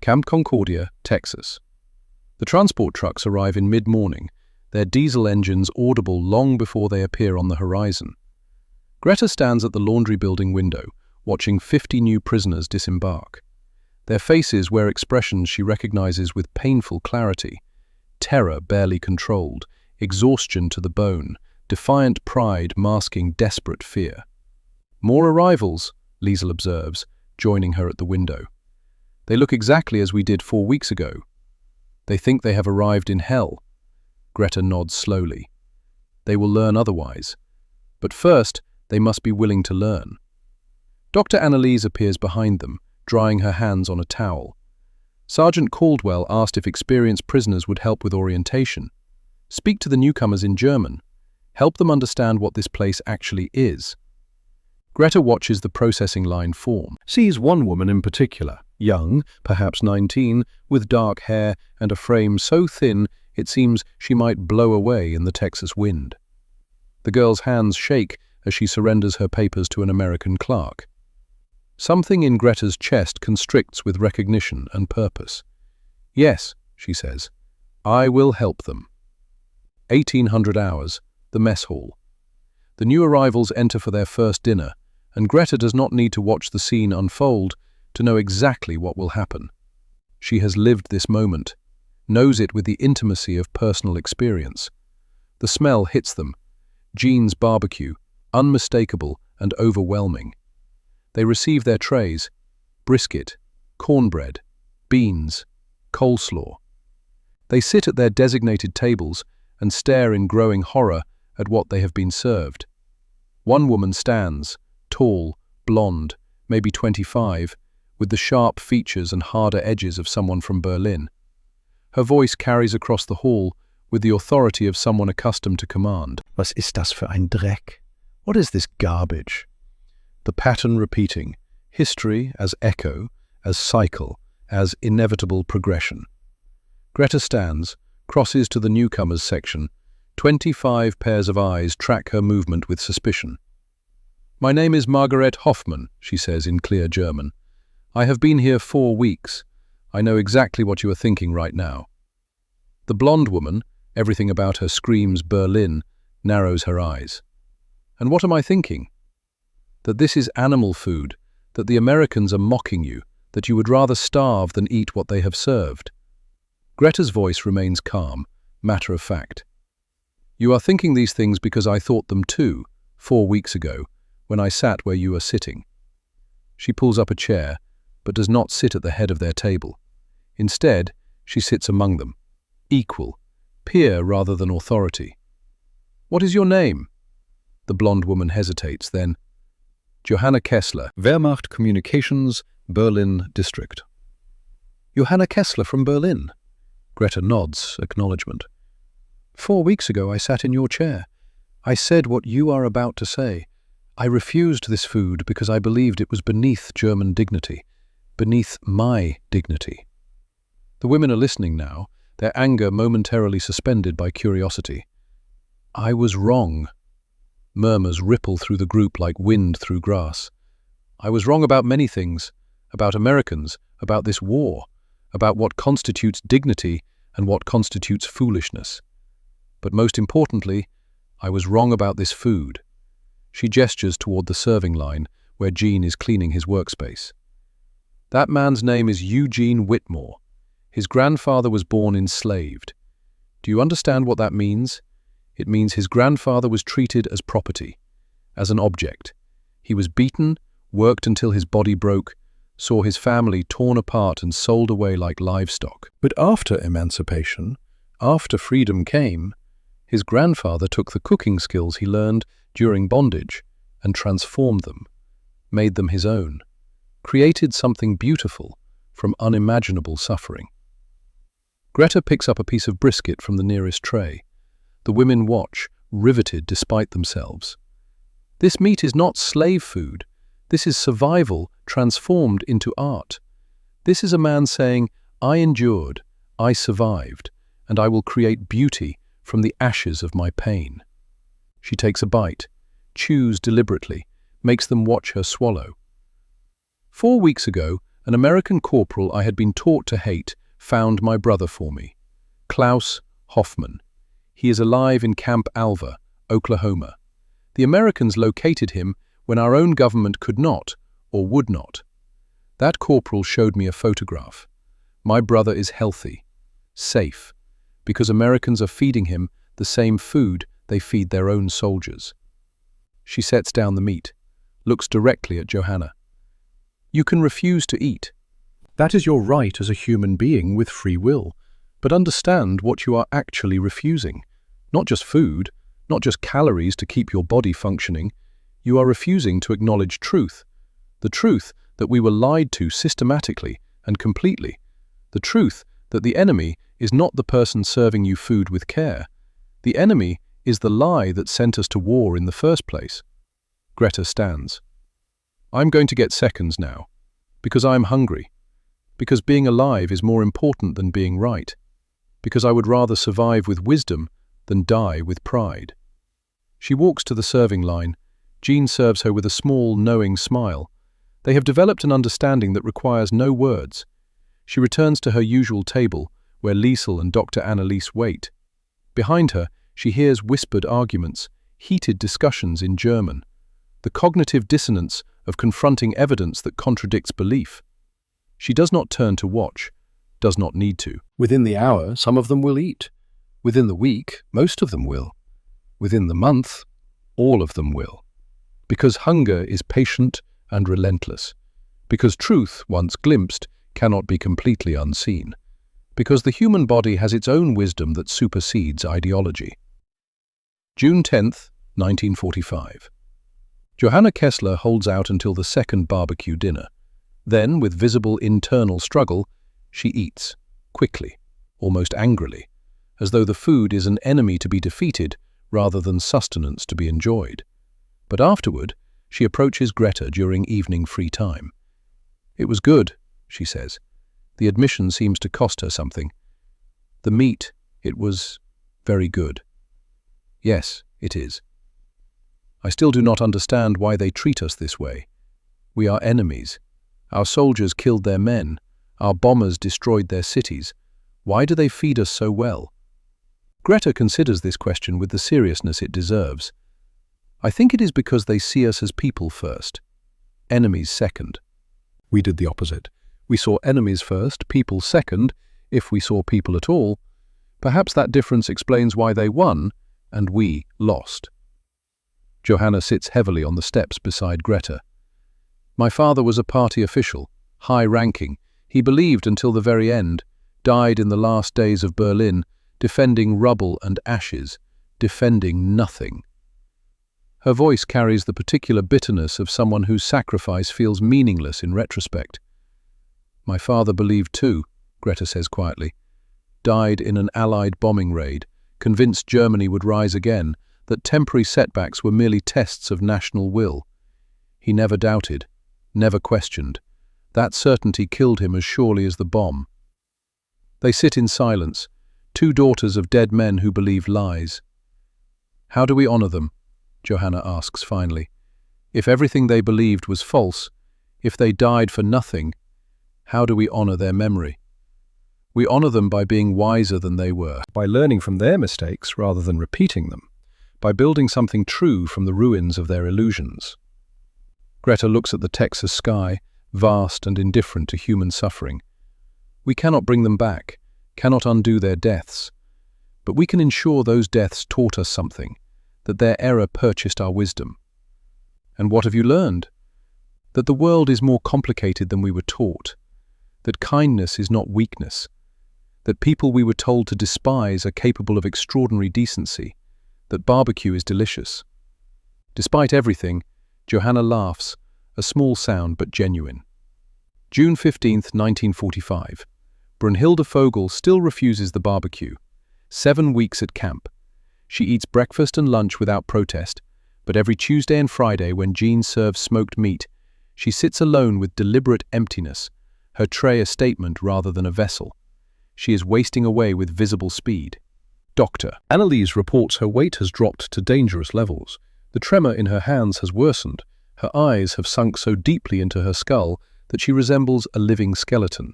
Camp Concordia, Texas. The transport trucks arrive in mid-morning, their diesel engines audible long before they appear on the horizon. Greta stands at the laundry building window, watching 50 new prisoners disembark. Their faces wear expressions she recognizes with painful clarity: terror barely controlled, exhaustion to the bone, defiant pride masking desperate fear. "More arrivals," Liesel observes, joining her at the window. "They look exactly as we did 4 weeks ago. They think they have arrived in hell." Greta nods slowly. "They will learn otherwise. But first, they must be willing to learn." Dr. Annalise appears behind them, drying her hands on a towel. Sergeant Caldwell asked if experienced prisoners would help with orientation. "Speak to the newcomers in German. Help them understand what this place actually is." Greta watches the processing line form, sees one woman in particular, young, perhaps 19, with dark hair and a frame so thin it seems she might blow away in the Texas wind. The girl's hands shake as she surrenders her papers to an American clerk. Something in Greta's chest constricts with recognition and purpose. Yes, she says, I will help them. 1800 hours, the mess hall. The new arrivals enter for their first dinner, and Greta does not need to watch the scene unfold to know exactly what will happen. She has lived this moment, knows it with the intimacy of personal experience. The smell hits them. Jean's barbecue, unmistakable and overwhelming. They receive their trays: brisket, cornbread, beans, coleslaw. They sit at their designated tables and stare in growing horror at what they have been served. One woman stands, tall, blonde, maybe 25, with the sharp features and harder edges of someone from Berlin. Her voice carries across the hall with the authority of someone accustomed to command. Was ist das für ein Dreck? What is this garbage? The pattern repeating, history as echo, as cycle, as inevitable progression. Greta stands, crosses to the newcomers section. 25 pairs of eyes track her movement with suspicion. My name is Margaret Hoffmann, she says in clear German. I have been here 4 weeks. I know exactly what you are thinking right now. The blonde woman, everything about her screams Berlin, narrows her eyes. And what am I thinking? That this is animal food, that the Americans are mocking you, that you would rather starve than eat what they have served. Greta's voice remains calm, matter of fact. You are thinking these things because I thought them too, 4 weeks ago, when I sat where you are sitting. She pulls up a chair, but does not sit at the head of their table. Instead, she sits among them, equal, peer rather than authority. What is your name? The blonde woman hesitates, then, Johanna Kessler, Wehrmacht Communications, Berlin District. Johanna Kessler from Berlin. Greta nods, acknowledgement. 4 weeks ago I sat in your chair. I said what you are about to say. I refused this food because I believed it was beneath German dignity, beneath my dignity. The women are listening now, their anger momentarily suspended by curiosity. I was wrong. Murmurs ripple through the group like wind through grass. I was wrong about many things, about Americans, about this war, about what constitutes dignity and what constitutes foolishness. But most importantly, I was wrong about this food. She gestures toward the serving line, where Jean is cleaning his workspace. That man's name is Eugene Whitmore. His grandfather was born enslaved. Do you understand what that means? It means his grandfather was treated as property, as an object. He was beaten, worked until his body broke, saw his family torn apart and sold away like livestock. But after emancipation, after freedom came, his grandfather took the cooking skills he learned during bondage and transformed them, made them his own, created something beautiful from unimaginable suffering. Greta picks up a piece of brisket from the nearest tray. The women watch, riveted despite themselves. This meat is not slave food. This is survival transformed into art. This is a man saying, I endured, I survived, and I will create beauty from the ashes of my pain. She takes a bite, chews deliberately, makes them watch her swallow. 4 weeks ago, an American corporal I had been taught to hate found my brother for me, Klaus Hoffmann. He is alive in Camp Alva, Oklahoma. The Americans located him when our own government could not, or would not. That corporal showed me a photograph. My brother is healthy, safe, because Americans are feeding him the same food they feed their own soldiers. She sets down the meat, looks directly at Johanna. You can refuse to eat. That is your right as a human being with free will. But understand what you are actually refusing. Not just food, not just calories to keep your body functioning. You are refusing to acknowledge truth. The truth that we were lied to systematically and completely. The truth that the enemy is not the person serving you food with care. The enemy is the lie that sent us to war in the first place. Greta stands. I'm going to get seconds now, because I'm hungry. Because being alive is more important than being right. Because I would rather survive with wisdom than die with pride. She walks to the serving line. Jean serves her with a small, knowing smile. They have developed an understanding that requires no words. She returns to her usual table, where Liesel and Dr. Anneliese wait. Behind her, she hears whispered arguments, heated discussions in German. The cognitive dissonance of confronting evidence that contradicts belief. She does not turn to watch, does not need to. Within the hour, some of them will eat. Within the week, most of them will. Within the month, all of them will. Because hunger is patient and relentless. Because truth, once glimpsed, cannot be completely unseen. Because the human body has its own wisdom that supersedes ideology. June 10th, 1945. Johanna Kessler holds out until the second barbecue dinner. Then, with visible internal struggle, she eats, quickly, almost angrily, as though the food is an enemy to be defeated rather than sustenance to be enjoyed. But afterward, she approaches Greta during evening free time. "It was good," she says. The admission seems to cost her something. "The meat, it was very good." "Yes, it is. I still do not understand why they treat us this way. We are enemies. Our soldiers killed their men. Our bombers destroyed their cities. Why do they feed us so well?" Greta considers this question with the seriousness it deserves. "I think it is because they see us as people first, enemies second. We did the opposite. We saw enemies first, people second, if we saw people at all. Perhaps that difference explains why they won and we lost." Johanna sits heavily on the steps beside Greta. "My father was a party official, high-ranking. He believed until the very end, died in the last days of Berlin, defending rubble and ashes, defending nothing." Her voice carries the particular bitterness of someone whose sacrifice feels meaningless in retrospect. "My father believed too," Greta says quietly. "Died in an Allied bombing raid, convinced Germany would rise again, that temporary setbacks were merely tests of national will. He never doubted, never questioned. That certainty killed him as surely as the bomb." They sit in silence, two daughters of dead men who believed lies. "How do we honor them?" Johanna asks finally. "If everything they believed was false, if they died for nothing, how do we honor their memory?" "We honor them by being wiser than they were, by learning from their mistakes rather than repeating them, by building something true from the ruins of their illusions." Greta looks at the Texas sky, vast and indifferent to human suffering. "We cannot bring them back, cannot undo their deaths. But we can ensure those deaths taught us something, that their error purchased our wisdom." "And what have you learned?" "That the world is more complicated than we were taught. That kindness is not weakness. That people we were told to despise are capable of extraordinary decency. That barbecue is delicious." Despite everything, Johanna laughs, a small sound but genuine. June 15th, 1945. Brunhilde Vogel still refuses the barbecue. 7 weeks at camp. She eats breakfast and lunch without protest, but every Tuesday and Friday when Jean serves smoked meat, she sits alone with deliberate emptiness, her tray a statement rather than a vessel. She is wasting away with visible speed. Dr. Anneliese reports her weight has dropped to dangerous levels. The tremor in her hands has worsened. Her eyes have sunk so deeply into her skull that she resembles a living skeleton.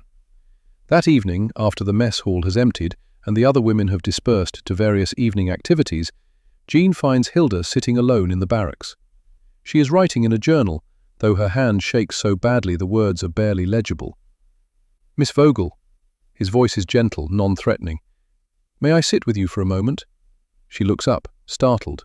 That evening, after the mess hall has emptied and the other women have dispersed to various evening activities, Jean finds Hilda sitting alone in the barracks. She is writing in a journal, though her hand shakes so badly the words are barely legible. "Miss Vogel." His voice is gentle, non-threatening. "May I sit with you for a moment?" She looks up, startled.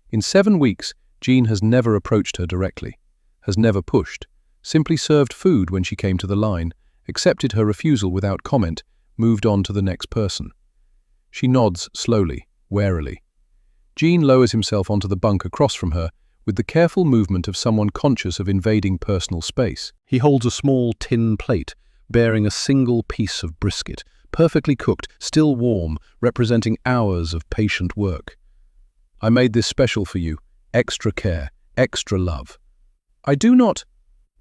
In 7 weeks, Jean has never approached her directly, has never pushed, simply served food when she came to the line, accepted her refusal without comment, moved on to the next person. She nods slowly, warily. Jean lowers himself onto the bunk across from her with the careful movement of someone conscious of invading personal space. He holds a small tin plate, bearing a single piece of brisket, perfectly cooked, still warm, representing hours of patient work. "I made this special for you. Extra care, extra love." "I do not—"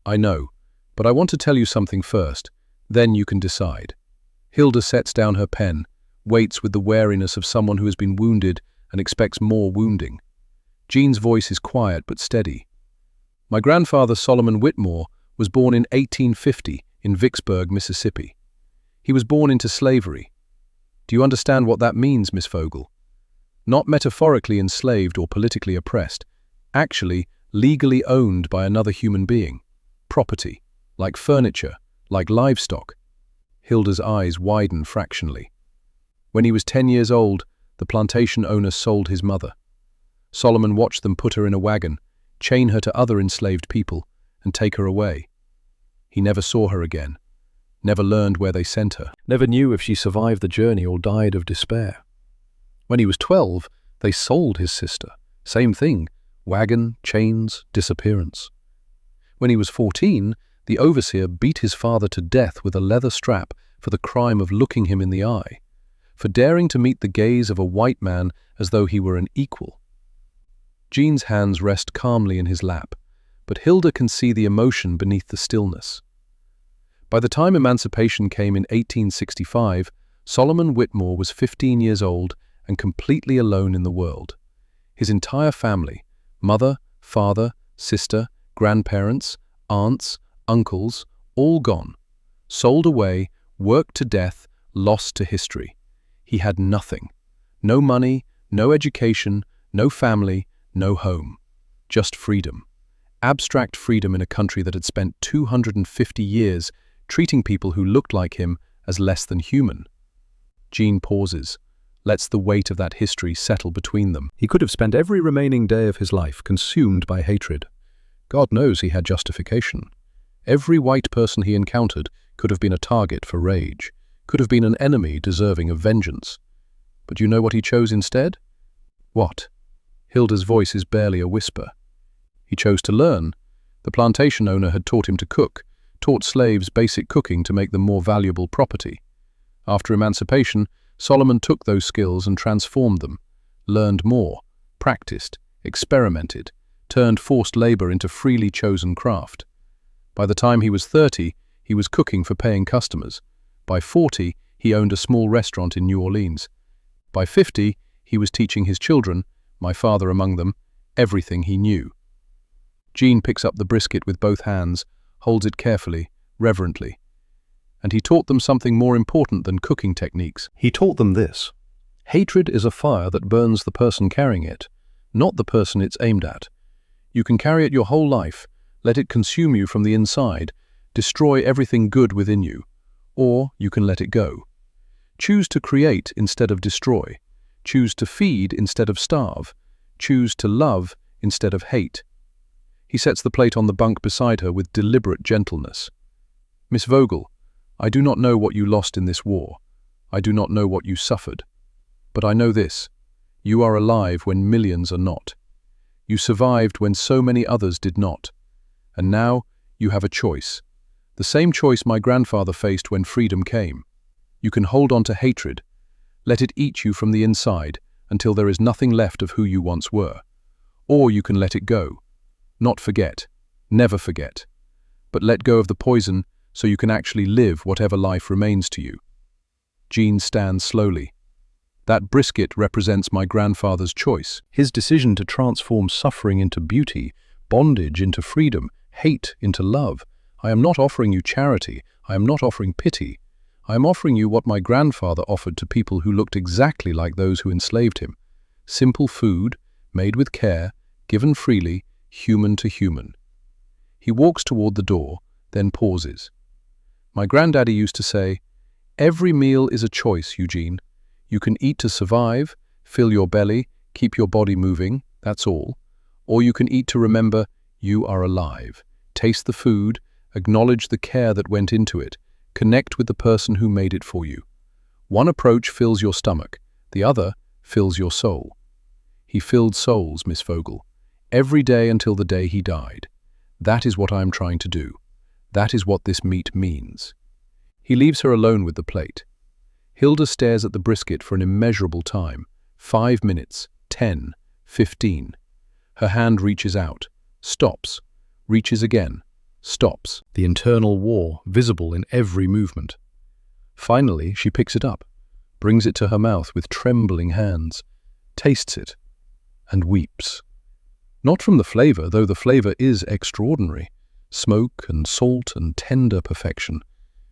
"I know, but I want to tell you something first. Then you can decide." Hilda sets down her pen, waits with the wariness of someone who has been wounded and expects more wounding. Jean's voice is quiet but steady. "My grandfather Solomon Whitmore was born in 1850 in Vicksburg, Mississippi. He was born into slavery. Do you understand what that means, Miss Vogel? Not metaphorically enslaved or politically oppressed, actually legally owned by another human being. Property, like furniture, like livestock. Hilda's eyes widened fractionally. When he was 10 years old, the plantation owner sold his mother. Solomon watched them put her in a wagon, chain her to other enslaved people, and take her away. He never saw her again, never learned where they sent her, never knew if she survived the journey or died of despair. When he was 12, they sold his sister. Same thing, wagon, chains, disappearance. When he was 14, the overseer beat his father to death with a leather strap for the crime of looking him in the eye, for daring to meet the gaze of a white man as though he were an equal. Jean's hands rest calmly in his lap, but Hilda can see the emotion beneath the stillness. By the time emancipation came in 1865, Solomon Whitmore was 15 years old and completely alone in the world. His entire family, mother, father, sister, grandparents, aunts, uncles, all gone, sold away, worked to death, lost to history. He had nothing. No money, no education, no family, no home. Just freedom. Abstract freedom in a country that had spent 250 years treating people who looked like him as less than human. Jean pauses, lets the weight of that history settle between them. He could have spent every remaining day of his life consumed by hatred. God knows he had justification. Every white person he encountered could have been a target for rage, could have been an enemy deserving of vengeance. But you know what he chose instead? What? Hilda's voice is barely a whisper. He chose to learn. The plantation owner had taught him to cook, taught slaves basic cooking to make them more valuable property. After emancipation, Solomon took those skills and transformed them, learned more, practiced, experimented, turned forced labor into freely chosen craft. By the time he was 30, he was cooking for paying customers. By 40, he owned a small restaurant in New Orleans. By 50, he was teaching his children, my father among them, everything he knew. Jean picks up the brisket with both hands, holds it carefully, reverently. And he taught them something more important than cooking techniques. He taught them this. Hatred is a fire that burns the person carrying it, not the person it's aimed at. You can carry it your whole life, let it consume you from the inside, destroy everything good within you, or you can let it go. Choose to create instead of destroy. Choose to feed instead of starve. Choose to love instead of hate. He sets the plate on the bunk beside her with deliberate gentleness. Miss Vogel, I do not know what you lost in this war. I do not know what you suffered. But I know this. You are alive when millions are not. You survived when so many others did not. And now you have a choice. The same choice my grandfather faced when freedom came. You can hold on to hatred. Let it eat you from the inside until there is nothing left of who you once were. Or you can let it go. Not forget. Never forget. But let go of the poison so you can actually live whatever life remains to you. Jean stands slowly. That brisket represents my grandfather's choice, his decision to transform suffering into beauty, bondage into freedom, hate into love. I am not offering you charity. I am not offering pity. I am offering you what my grandfather offered to people who looked exactly like those who enslaved him. Simple food, made with care, given freely, human to human. He walks toward the door, then pauses. My granddaddy used to say, "Every meal is a choice, Eugene. You can eat to survive, fill your belly, keep your body moving, that's all. Or you can eat to remember you are alive. Taste the food, acknowledge the care that went into it, connect with the person who made it for you. One approach fills your stomach, the other fills your soul." He filled souls, Miss Vogel, every day until the day he died. That is what I am trying to do. That is what this meat means. He leaves her alone with the plate. Hilda stares at the brisket for an immeasurable time. 5 minutes, 10, 15. Her hand reaches out, stops, reaches again, stops. The internal war visible in every movement. Finally, she picks it up, brings it to her mouth with trembling hands, tastes it, and weeps. Not from the flavor, though the flavor is extraordinary. smoke and salt and tender perfection.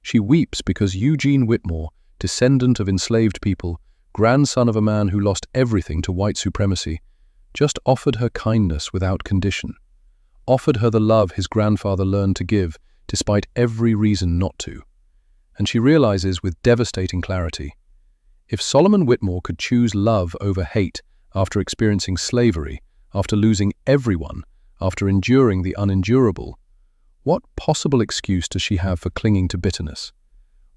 She weeps because Eugene Whitmore, descendant of enslaved people, grandson of a man who lost everything to white supremacy, just offered her kindness without condition, offered her the love his grandfather learned to give despite every reason not to. And she realizes with devastating clarity, if Solomon Whitmore could choose love over hate after experiencing slavery, after losing everyone, after enduring the unendurable, what possible excuse does she have for clinging to bitterness?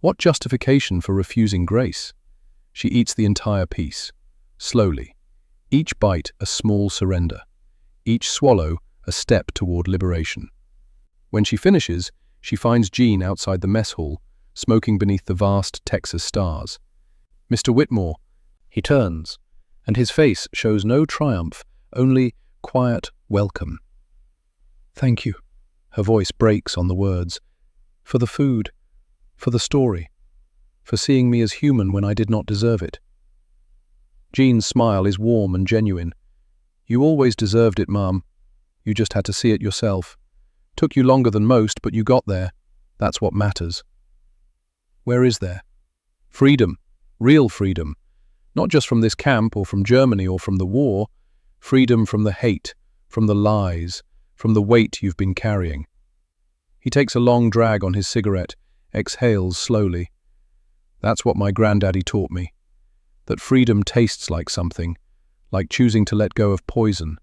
What justification for refusing grace? She eats the entire piece, slowly, each bite a small surrender, each swallow a step toward liberation. When she finishes, she finds Jean outside the mess hall, smoking beneath the vast Texas stars. "Mr. Whitmore," he turns, and his face shows no triumph, only quiet welcome. "Thank you," her voice breaks on the words, "for the food, for the story, for seeing me as human when I did not deserve it." Jean's smile is warm and genuine. "You always deserved it, Mom. You just had to see it yourself. Took you longer than most, but you got there. That's what matters." Where is there? Freedom, real freedom. Not just from this camp or from Germany or from the war. Freedom from the hate, from the lies, from the weight you've been carrying. He takes a long drag on his cigarette, exhales slowly. "That's what my granddaddy taught me. That freedom tastes like something, like choosing to let go of poison,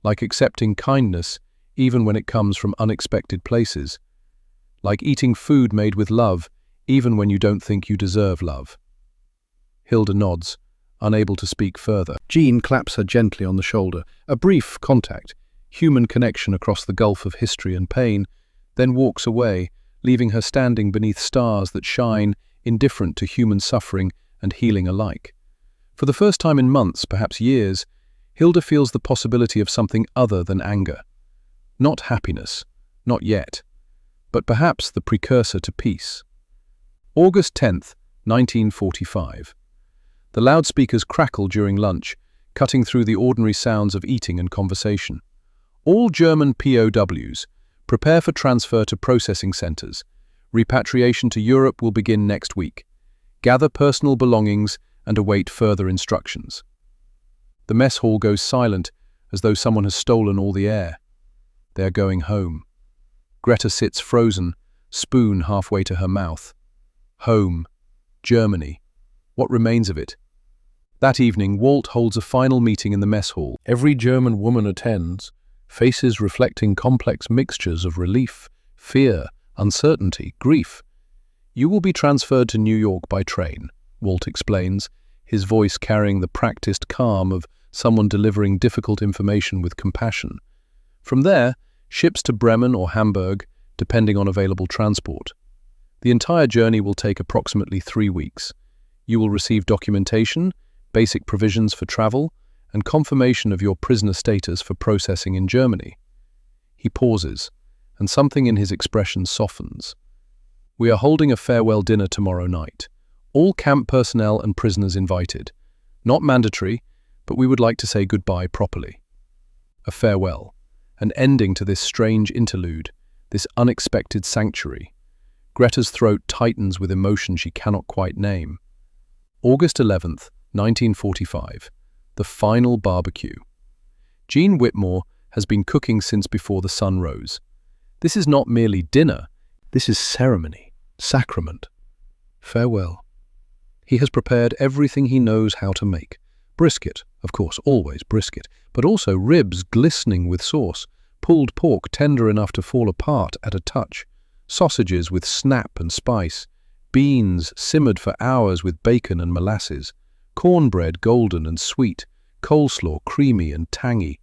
like accepting kindness even when it comes from unexpected places, like eating food made with love even when you don't think you deserve love." Hilda nods, unable to speak further. Jean claps her gently on the shoulder. A brief contact, human connection across the gulf of history and pain, then walks away, leaving her standing beneath stars that shine, indifferent to human suffering and healing alike. For the first time in months, perhaps years, Hilda feels the possibility of something other than anger. Not happiness, not yet, but perhaps the precursor to peace. August 10th, 1945. The loudspeakers crackle during lunch, cutting through the ordinary sounds of eating and conversation. All German POWs prepare for transfer to processing centers. Repatriation to Europe will begin next week. Gather personal belongings and await further instructions. The mess hall goes silent, as though someone has stolen all the air. They are going home. Greta sits frozen, spoon halfway to her mouth. Home. Germany. What remains of it? That evening, Walt holds a final meeting in the mess hall. Every German woman attends, faces reflecting complex mixtures of relief, fear, uncertainty, grief. "You will be transferred to New York by train," Walt explains, his voice carrying the practiced calm of someone delivering difficult information with compassion. From there, ships to Bremen or Hamburg, depending on available transport. The entire journey will take approximately 3 weeks. You will receive documentation, basic provisions for travel, and confirmation of your prisoner status for processing in Germany. He pauses, and something in his expression softens. "We are holding a farewell dinner tomorrow night. All camp personnel and prisoners invited. Not mandatory, but we would like to say goodbye properly." A farewell, an ending to this strange interlude, this unexpected sanctuary. Greta's throat tightens with emotion she cannot quite name. August 11th, 1945. The final barbecue. Jean Whitmore has been cooking since before the sun rose. This is not merely dinner. This is ceremony, sacrament. Farewell. He has prepared everything he knows how to make. Brisket, of course, always brisket, but also ribs glistening with sauce, pulled pork tender enough to fall apart at a touch, sausages with snap and spice, beans simmered for hours with bacon and molasses, cornbread golden and sweet, coleslaw creamy and tangy,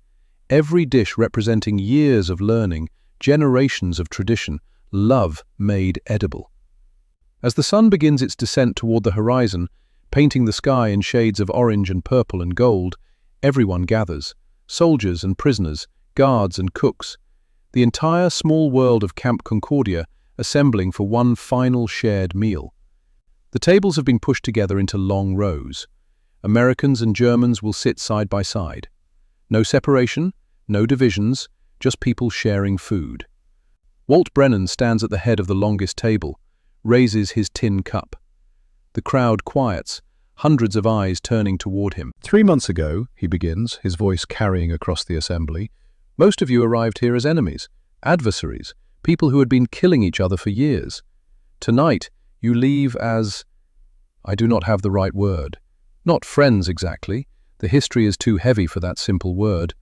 every dish representing years of learning, generations of tradition, love made edible. As the sun begins its descent toward the horizon, painting the sky in shades of orange and purple and gold, everyone gathers, soldiers and prisoners, guards and cooks, the entire small world of Camp Concordia assembling for one final shared meal. The tables have been pushed together into long rows. Americans and Germans will sit side by side. No separation, no divisions, just people sharing food. Walt Brennan stands at the head of the longest table, raises his tin cup. The crowd quiets, hundreds of eyes turning toward him. 3 months ago, he begins, his voice carrying across the assembly, most of you arrived here as enemies, adversaries, people who had been killing each other for years. Tonight, you leave as... I do not have the right word. Not friends exactly. The history is too heavy for that simple word.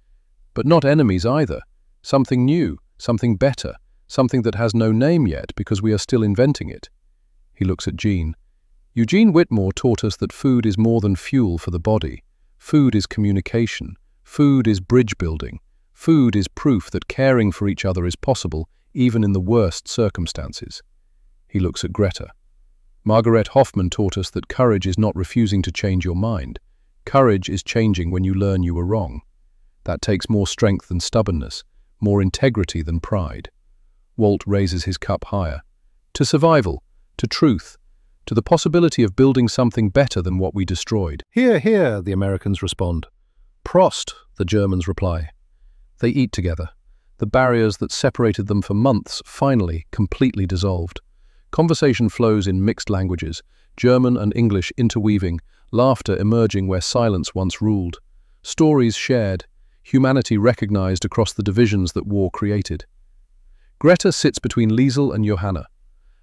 But not enemies either. Something new, something better, something that has no name yet because we are still inventing it. He looks at Jean. Eugene Whitmore taught us that food is more than fuel for the body. Food is communication. Food is bridge building. Food is proof that caring for each other is possible, even in the worst circumstances. He looks at Greta. Margaret Hoffman taught us that courage is not refusing to change your mind. Courage is changing when you learn you were wrong. That takes more strength than stubbornness, more integrity than pride. Walt raises his cup higher. To survival, to truth, to the possibility of building something better than what we destroyed. Hear, hear, the Americans respond. Prost, the Germans reply. They eat together. The barriers that separated them for months finally completely dissolved. Conversation flows in mixed languages, German and English interweaving, laughter emerging where silence once ruled. Stories shared, humanity recognized across the divisions that war created. Greta sits between Liesel and Johanna.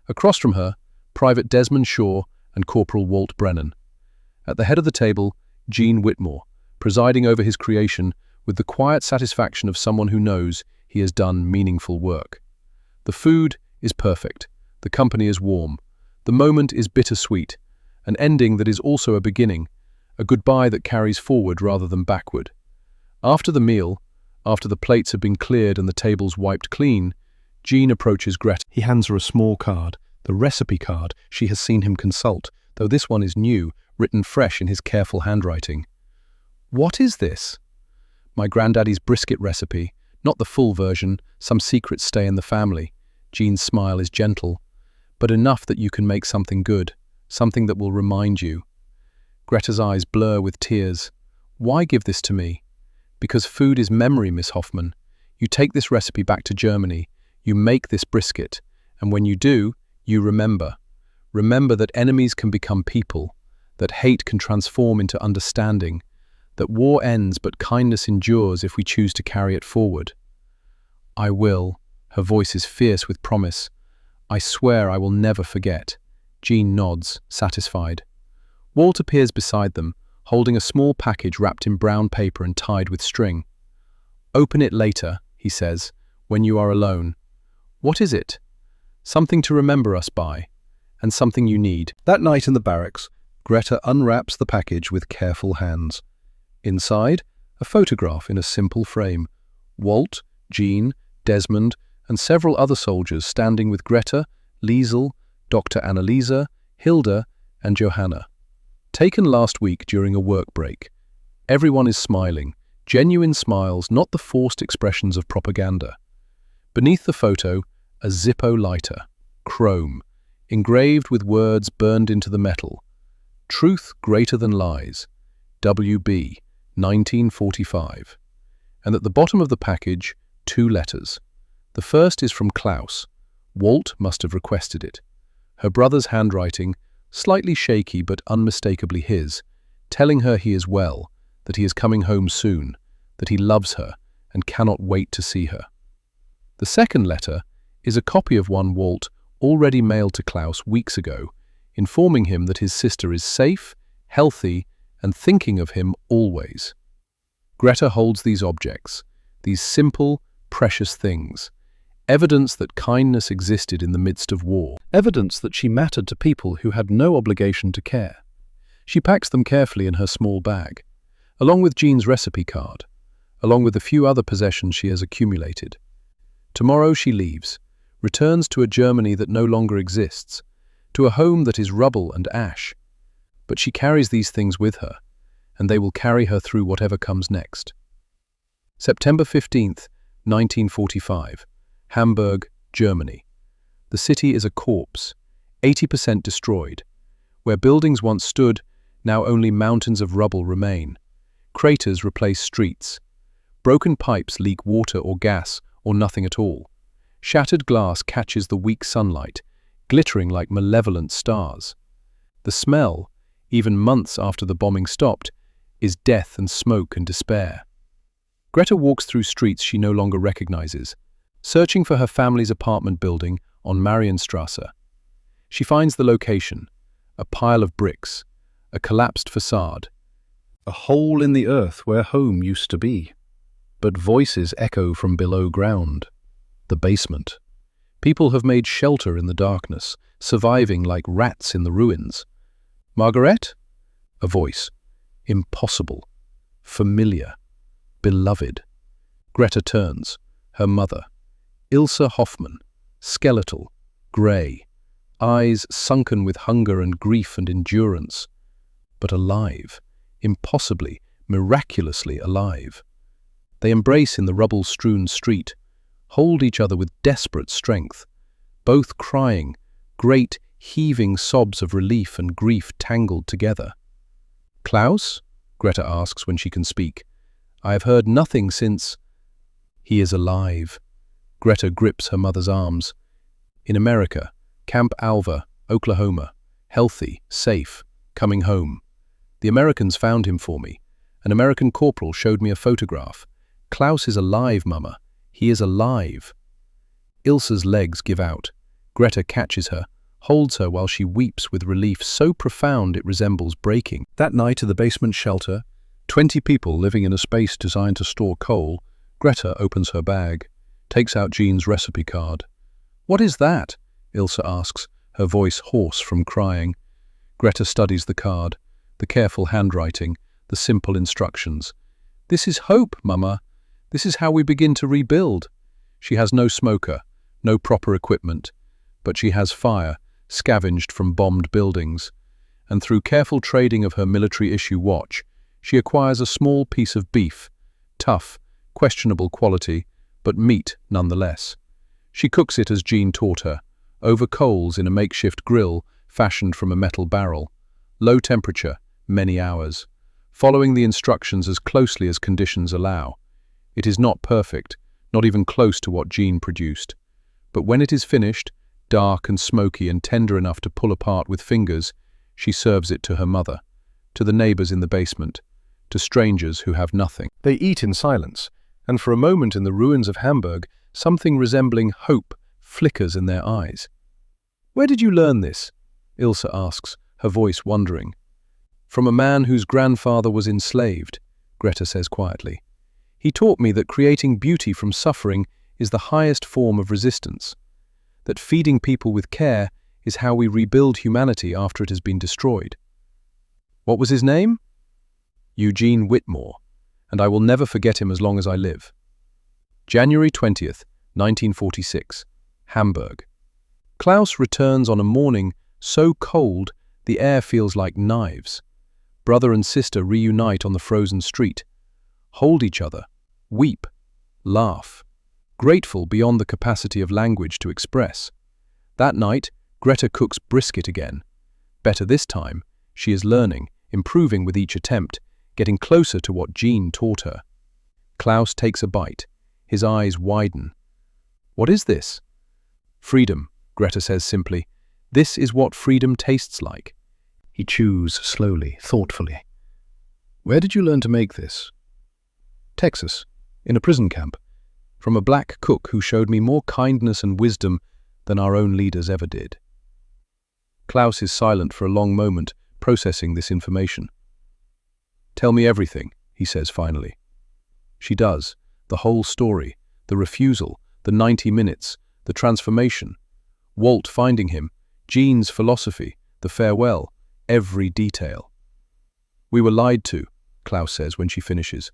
Across from her, Private Desmond Shaw and Corporal Walt Brennan. At the head of the table, Gene Whitmore, presiding over his creation with the quiet satisfaction of someone who knows he has done meaningful work. The food is perfect. The company is warm. The moment is bittersweet, an ending that is also a beginning, a goodbye that carries forward rather than backward. After the meal, after the plates have been cleared and the tables wiped clean, Jean approaches Greta. He hands her a small card, the recipe card she has seen him consult, though this one is new, written fresh in his careful handwriting. What is this? My granddaddy's brisket recipe, not the full version, some secrets stay in the family. Jean's smile is gentle, but enough that you can make something good, something that will remind you. Greta's eyes blur with tears. Why give this to me? Because food is memory, Miss Hoffman. You take this recipe back to Germany, you make this brisket, and when you do, you remember. Remember that enemies can become people, that hate can transform into understanding, that war ends but kindness endures if we choose to carry it forward. I will. Her voice is fierce with promise. I swear I will never forget. Jean nods, satisfied. Walt appears beside them, holding a small package wrapped in brown paper and tied with string. Open it later, he says, when you are alone. What is it? Something to remember us by, and something you need. That night in the barracks, Greta unwraps the package with careful hands. Inside, a photograph in a simple frame. Walt, Jean, Desmond, and several other soldiers standing with Greta, Liesel, Dr. Annalisa, Hilda, and Johanna. Taken last week during a work break. Everyone is smiling, genuine smiles, not the forced expressions of propaganda. Beneath the photo, a Zippo lighter, chrome, engraved with words burned into the metal. Truth greater than lies. WB, 1945. And at the bottom of the package, 2 letters. The first is from Klaus. Walt must have requested it. Her brother's handwriting, slightly shaky but unmistakably his, telling her he is well, that he is coming home soon, that he loves her and cannot wait to see her. The second letter is a copy of one Walt already mailed to Klaus weeks ago, informing him that his sister is safe, healthy, and thinking of him always. Greta holds these objects, these simple, precious things, evidence that kindness existed in the midst of war, evidence that she mattered to people who had no obligation to care. She packs them carefully in her small bag, along with Jean's recipe card, along with a few other possessions she has accumulated. Tomorrow she leaves, returns to a Germany that no longer exists, to a home that is rubble and ash. But she carries these things with her, and they will carry her through whatever comes next. September 15th, 1945. Hamburg, Germany. The city is a corpse, 80% destroyed. Where buildings once stood, now only mountains of rubble remain. Craters replace streets. Broken pipes leak water or gas or nothing at all. Shattered glass catches the weak sunlight, glittering like malevolent stars. The smell, even months after the bombing stopped, is death and smoke and despair. Greta walks through streets she no longer recognizes, searching for her family's apartment building on Marienstrasse. She finds the location, a pile of bricks, a collapsed facade, a hole in the earth where home used to be. But voices echo from below ground, the basement. People have made shelter in the darkness, surviving like rats in the ruins. Margaret? A voice. Impossible. Familiar. Beloved. Greta turns. Her mother. Ilse Hoffmann. Skeletal. Grey. Eyes sunken with hunger and grief and endurance. But alive. Impossibly, miraculously alive. They embrace in the rubble-strewn street, hold each other with desperate strength, both crying, great, heaving sobs of relief and grief tangled together. "Klaus?" Greta asks when she can speak. "I have heard nothing since—" "He is alive." Greta grips her mother's arms. "In America, Camp Alva, Oklahoma, healthy, safe, coming home. The Americans found him for me. An American corporal showed me a photograph. Klaus is alive, Mama. He is alive." Ilse's legs give out. Greta catches her, holds her while she weeps with relief so profound it resembles breaking. That night at the basement shelter, 20 people living in a space designed to store coal, Greta opens her bag, takes out Jean's recipe card. "What is that?" Ilse asks, her voice hoarse from crying. Greta studies the card, the careful handwriting, the simple instructions. "This is hope, Mama. This is how we begin to rebuild." She has no smoker, no proper equipment, but she has fire, scavenged from bombed buildings. And through careful trading of her military-issue watch, she acquires a small piece of beef, tough, questionable quality, but meat nonetheless. She cooks it as Jean taught her, over coals in a makeshift grill fashioned from a metal barrel. Low temperature, many hours, following the instructions as closely as conditions allow. It is not perfect, not even close to what Jean produced. But when it is finished, dark and smoky and tender enough to pull apart with fingers, she serves it to her mother, to the neighbors in the basement, to strangers who have nothing. They eat in silence, and for a moment in the ruins of Hamburg, something resembling hope flickers in their eyes. "Where did you learn this?" Ilse asks, her voice wondering. "From a man whose grandfather was enslaved," Greta says quietly. "He taught me that creating beauty from suffering is the highest form of resistance, that feeding people with care is how we rebuild humanity after it has been destroyed." "What was his name?" "Eugene Whitmore, and I will never forget him as long as I live." January 20th, 1946, Hamburg. Klaus returns on a morning so cold the air feels like knives. Brother and sister reunite on the frozen street, hold each other, weep, laugh, grateful beyond the capacity of language to express. That night, Greta cooks brisket again. Better this time, she is learning, improving with each attempt, getting closer to what Jean taught her. Klaus takes a bite. His eyes widen. "What is this?" "Freedom," Greta says simply. "This is what freedom tastes like." He chews slowly, thoughtfully. "Where did you learn to make this?" "Texas, in a prison camp, from a black cook who showed me more kindness and wisdom than our own leaders ever did." Klaus is silent for a long moment, processing this information. "Tell me everything," he says finally. She does, the whole story, the refusal, the 90 minutes, the transformation, Walt finding him, Jean's philosophy, the farewell, every detail. "We were lied to," Klaus says when she finishes,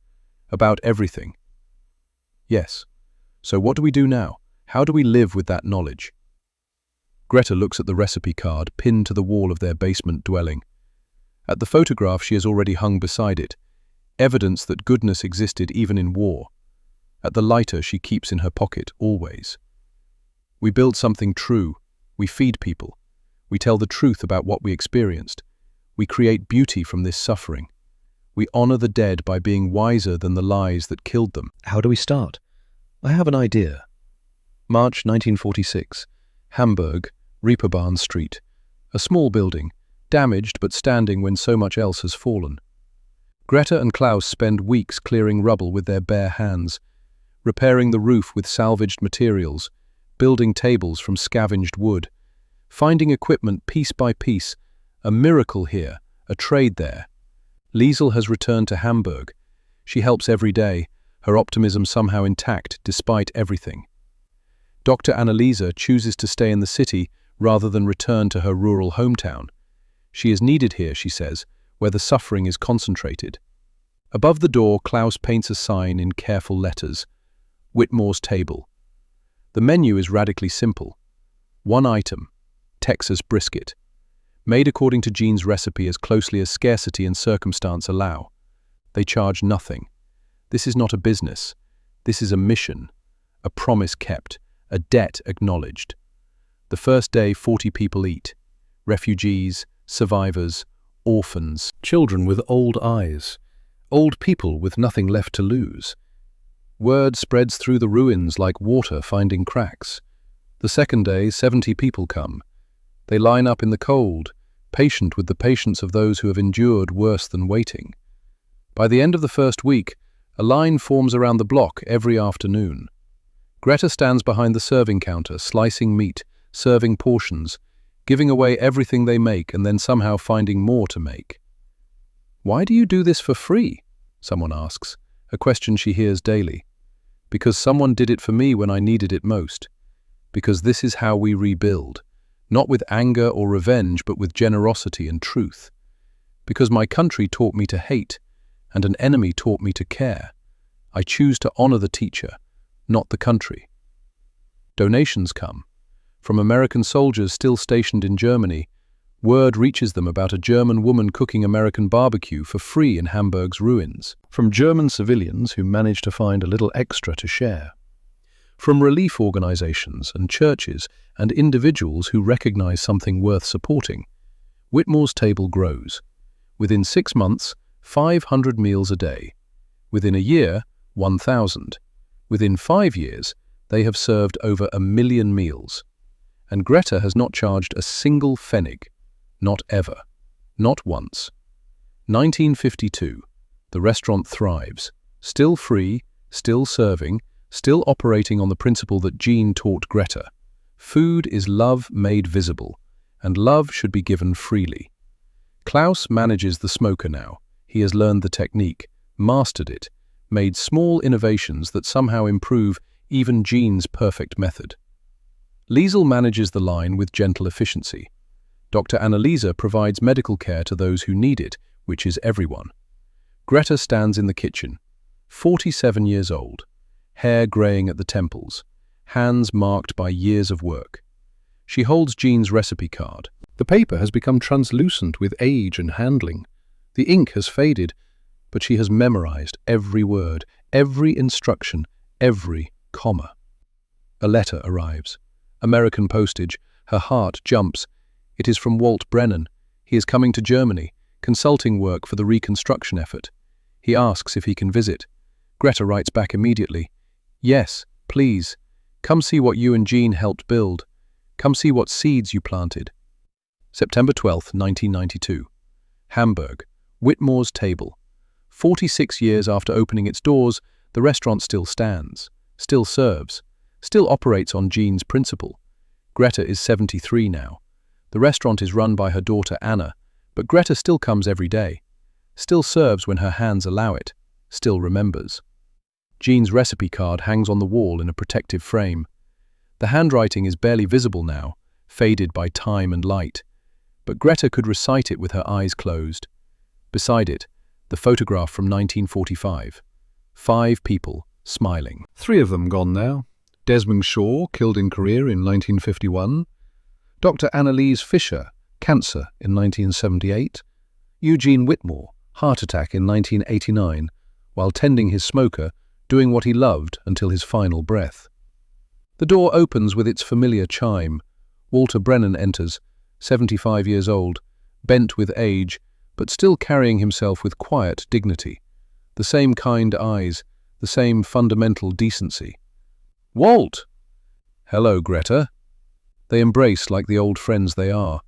"about everything." "Yes. So what do we do now? How do we live with that knowledge?" Greta looks at the recipe card pinned to the wall of their basement dwelling. At the photograph she has already hung beside it, evidence that goodness existed even in war. At the lighter she keeps in her pocket always. "We build something true. We feed people. We tell the truth about what we experienced. We create beauty from this suffering. We honor the dead by being wiser than the lies that killed them." "How do we start?" "I have an idea." March 1946. Hamburg, Reeperbahn Street. A small building, damaged but standing when so much else has fallen. Greta and Klaus spend weeks clearing rubble with their bare hands, repairing the roof with salvaged materials, building tables from scavenged wood, finding equipment piece by piece, a miracle here, a trade there. Liesel has returned to Hamburg. She helps every day, her optimism somehow intact despite everything. Dr. Anneliese chooses to stay in the city rather than return to her rural hometown. She is needed here, she says, where the suffering is concentrated. Above the door, Klaus paints a sign in careful letters: Whitmore's Table. The menu is radically simple. One item, Texas brisket, made according to Jean's recipe as closely as scarcity and circumstance allow. They charge nothing. This is not a business. This is a mission, a promise kept, a debt acknowledged. The first day 40 people eat. Refugees, survivors, orphans, children with old eyes, old people with nothing left to lose. Word spreads through the ruins like water finding cracks. The second day 70 people come. They line up in the cold, patient with the patience of those who have endured worse than waiting. By the end of the first week, a line forms around the block every afternoon. Greta stands behind the serving counter, slicing meat, serving portions, giving away everything they make and then somehow finding more to make. "Why do you do this for free?" someone asks, a question she hears daily. "Because someone did it for me when I needed it most. Because this is how we rebuild. Not with anger or revenge, but with generosity and truth. Because my country taught me to hate, and an enemy taught me to care. I choose to honor the teacher, not the country." Donations come. From American soldiers still stationed in Germany, word reaches them about a German woman cooking American barbecue for free in Hamburg's ruins. From German civilians who manage to find a little extra to share. From relief organizations and churches and individuals who recognize something worth supporting. Whitmore's Table grows. Within 6 months, 500 meals a day. Within a year, 1,000. Within 5 years, they have served over 1 million meals. And Greta has not charged a single pfennig. Not ever. Not once. 1952. The restaurant thrives. Still free, still serving, still operating on the principle that Jean taught Greta. Food is love made visible, and love should be given freely. Klaus manages the smoker now. He has learned the technique, mastered it, made small innovations that somehow improve even Jean's perfect method. Liesel manages the line with gentle efficiency. Dr. Anneliese provides medical care to those who need it, which is everyone. Greta stands in the kitchen, 47 years old, hair graying at the temples, hands marked by years of work. She holds Jean's recipe card. The paper has become translucent with age and handling. The ink has faded, but she has memorized every word, every instruction, every comma. A letter arrives. American postage. Her heart jumps. It is from Walt Brennan. He is coming to Germany, consulting work for the reconstruction effort. He asks if he can visit. Greta writes back immediately. "Yes, please. Come see what you and Jean helped build. Come see what seeds you planted." September 12, 1992. Hamburg, Whitmore's Table. 46 years after opening its doors, the restaurant still stands, still serves, still operates on Jean's principle. Greta is 73 now. The restaurant is run by her daughter Anna, but Greta still comes every day, still serves when her hands allow it, still remembers. Jean's recipe card hangs on the wall in a protective frame. The handwriting is barely visible now, faded by time and light, but Greta could recite it with her eyes closed. Beside it, the photograph from 1945. 5 people, smiling. 3 of them gone now. Desmond Shaw, killed in Korea in 1951. Dr. Anneliese Fischer, cancer in 1978. Eugene Whitmore, heart attack in 1989, while tending his smoker, doing what he loved until his final breath. The door opens with its familiar chime. Walter Brennan enters, 75 years old, bent with age, but still carrying himself with quiet dignity. The same kind eyes, the same fundamental decency. "Walt!" "Hello, Greta." They embrace like the old friends they are.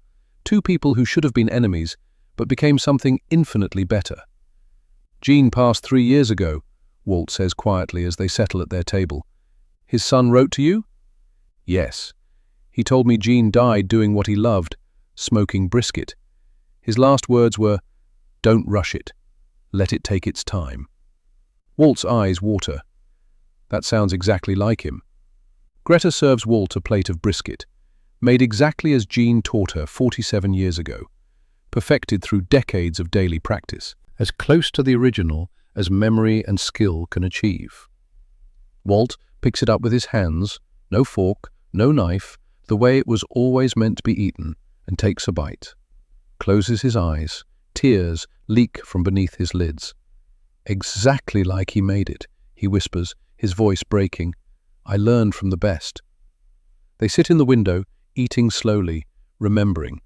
Two people who should have been enemies, but became something infinitely better. "Jean passed 3 years ago," Walt says quietly as they settle at their table. "His son wrote to you?" "Yes. He told me Jean died doing what he loved, smoking brisket. His last words were, 'Don't rush it. Let it take its time.'" Walt's eyes water. That sounds exactly like him. Greta serves Walt a plate of brisket, made exactly as Jean taught her 47 years ago, perfected through decades of daily practice, as close to the original as memory and skill can achieve. Walt picks it up with his hands, no fork, no knife, the way it was always meant to be eaten, and takes a bite. Closes his eyes, tears leak from beneath his lids. "Exactly like he made it," he whispers, his voice breaking. "I learned from the best." They sit in the window, eating slowly, remembering.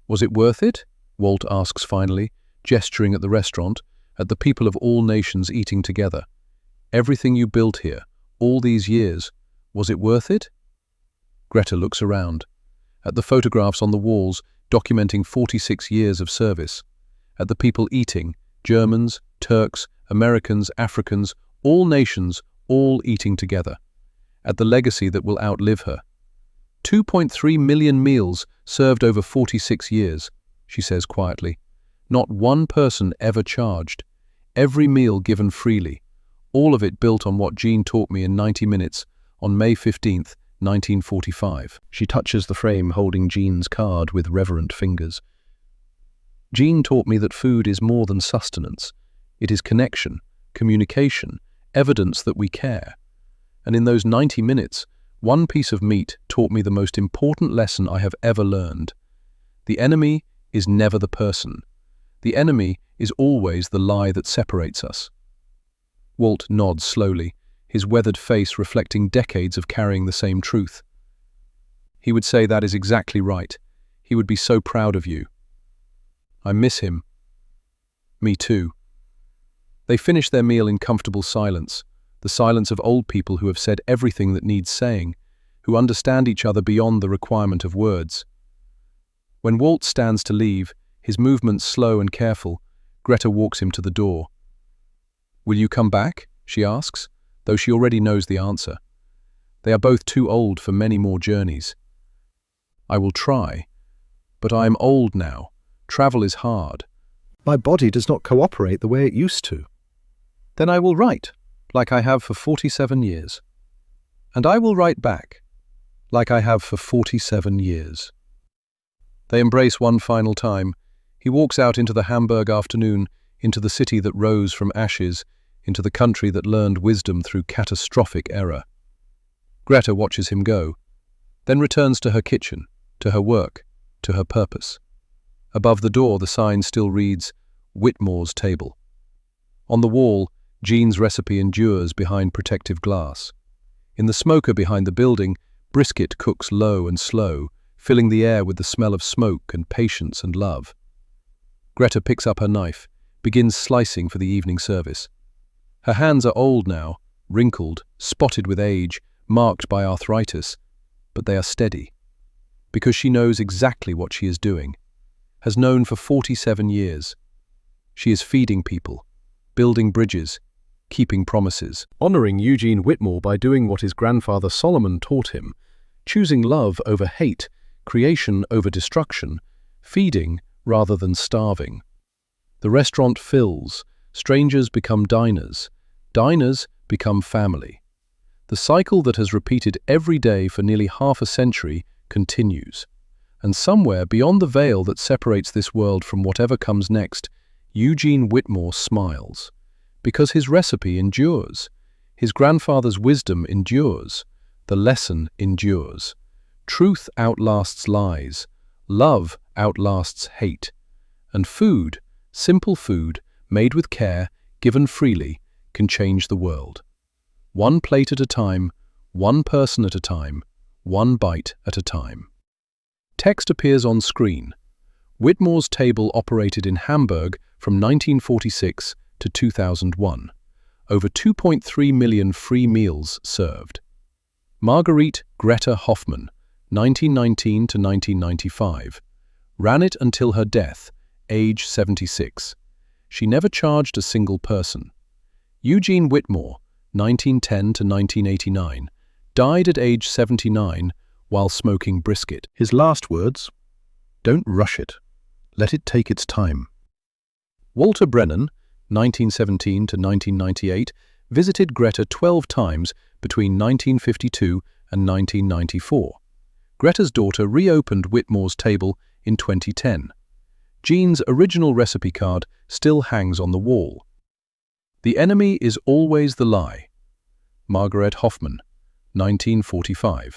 "Was it worth it?" Walt asks finally, gesturing at the restaurant, at the people of all nations eating together. "Everything you built here, all these years, was it worth it?" Greta looks around, at the photographs on the walls documenting 46 years of service, at the people eating, Germans, Turks, Americans, Africans, all nations, all eating together, at the legacy that will outlive her. 2.3 million meals served over 46 years, she says quietly. Not one person ever charged. Every meal given freely. All of it built on what Jean taught me in 90 minutes on May 15th, 1945. She touches the frame holding Jean's card with reverent fingers. "Jean taught me that food is more than sustenance. It is connection, communication, evidence that we care. And in those 90 minutes, one piece of meat taught me the most important lesson I have ever learned. The enemy is never the person. The enemy is always the lie that separates us." Walt nods slowly, his weathered face reflecting decades of carrying the same truth. He would say that is exactly right. He would be so proud of you. "I miss him." "Me too." They finish their meal in comfortable silence, the silence of old people who have said everything that needs saying, who understand each other beyond the requirement of words. When Walt stands to leave, his movements slow and careful, Greta walks him to the door. "Will you come back?" she asks, though she already knows the answer. They are both too old for many more journeys. "I will try, but I am old now. Travel is hard. My body does not cooperate the way it used to." "Then I will write, like I have for 47 years. And I will write back, like I have for 47 years. They embrace one final time. He walks out into the Hamburg afternoon, into the city that rose from ashes, into the country that learned wisdom through catastrophic error. Greta watches him go, then returns to her kitchen, to her work, to her purpose. Above the door, the sign still reads, "Whitmore's Table." On the wall, Jean's recipe endures behind protective glass. In the smoker behind the building, brisket cooks low and slow, filling the air with the smell of smoke and patience and love. Greta picks up her knife, begins slicing for the evening service. Her hands are old now, wrinkled, spotted with age, marked by arthritis, but they are steady, because she knows exactly what she is doing, has known for 47 years. She is feeding people, building bridges, keeping promises, honoring Eugene Whitmore by doing what his grandfather Solomon taught him, choosing love over hate, creation over destruction, feeding rather than starving. The restaurant fills, strangers become diners, diners become family. The cycle that has repeated every day for nearly half a century continues. And somewhere beyond the veil that separates this world from whatever comes next, Eugene Whitmore smiles. Because his recipe endures. His grandfather's wisdom endures. The lesson endures. Truth outlasts lies. Love outlasts hate. And food, simple food, made with care, given freely, can change the world. One plate at a time, one person at a time, one bite at a time. Text appears on screen. Whitmore's Table operated in Hamburg from 1946 to 2001. Over 2.3 million free meals served. Marguerite Greta Hoffmann, 1919 to 1995. Ran it until her death, age 76. She never charged a single person. Eugene Whitmore, 1910 to 1989. Died at age 79 while smoking brisket. His last words: "Don't rush it. Let it take its time." Walter Brennan, 1917 to 1998, visited Greta 12 times between 1952 and 1994. Greta's daughter reopened Whitmore's table in 2010. Jean's original recipe card still hangs on the wall. The enemy is always the lie. Margaret Hoffmann, 1945.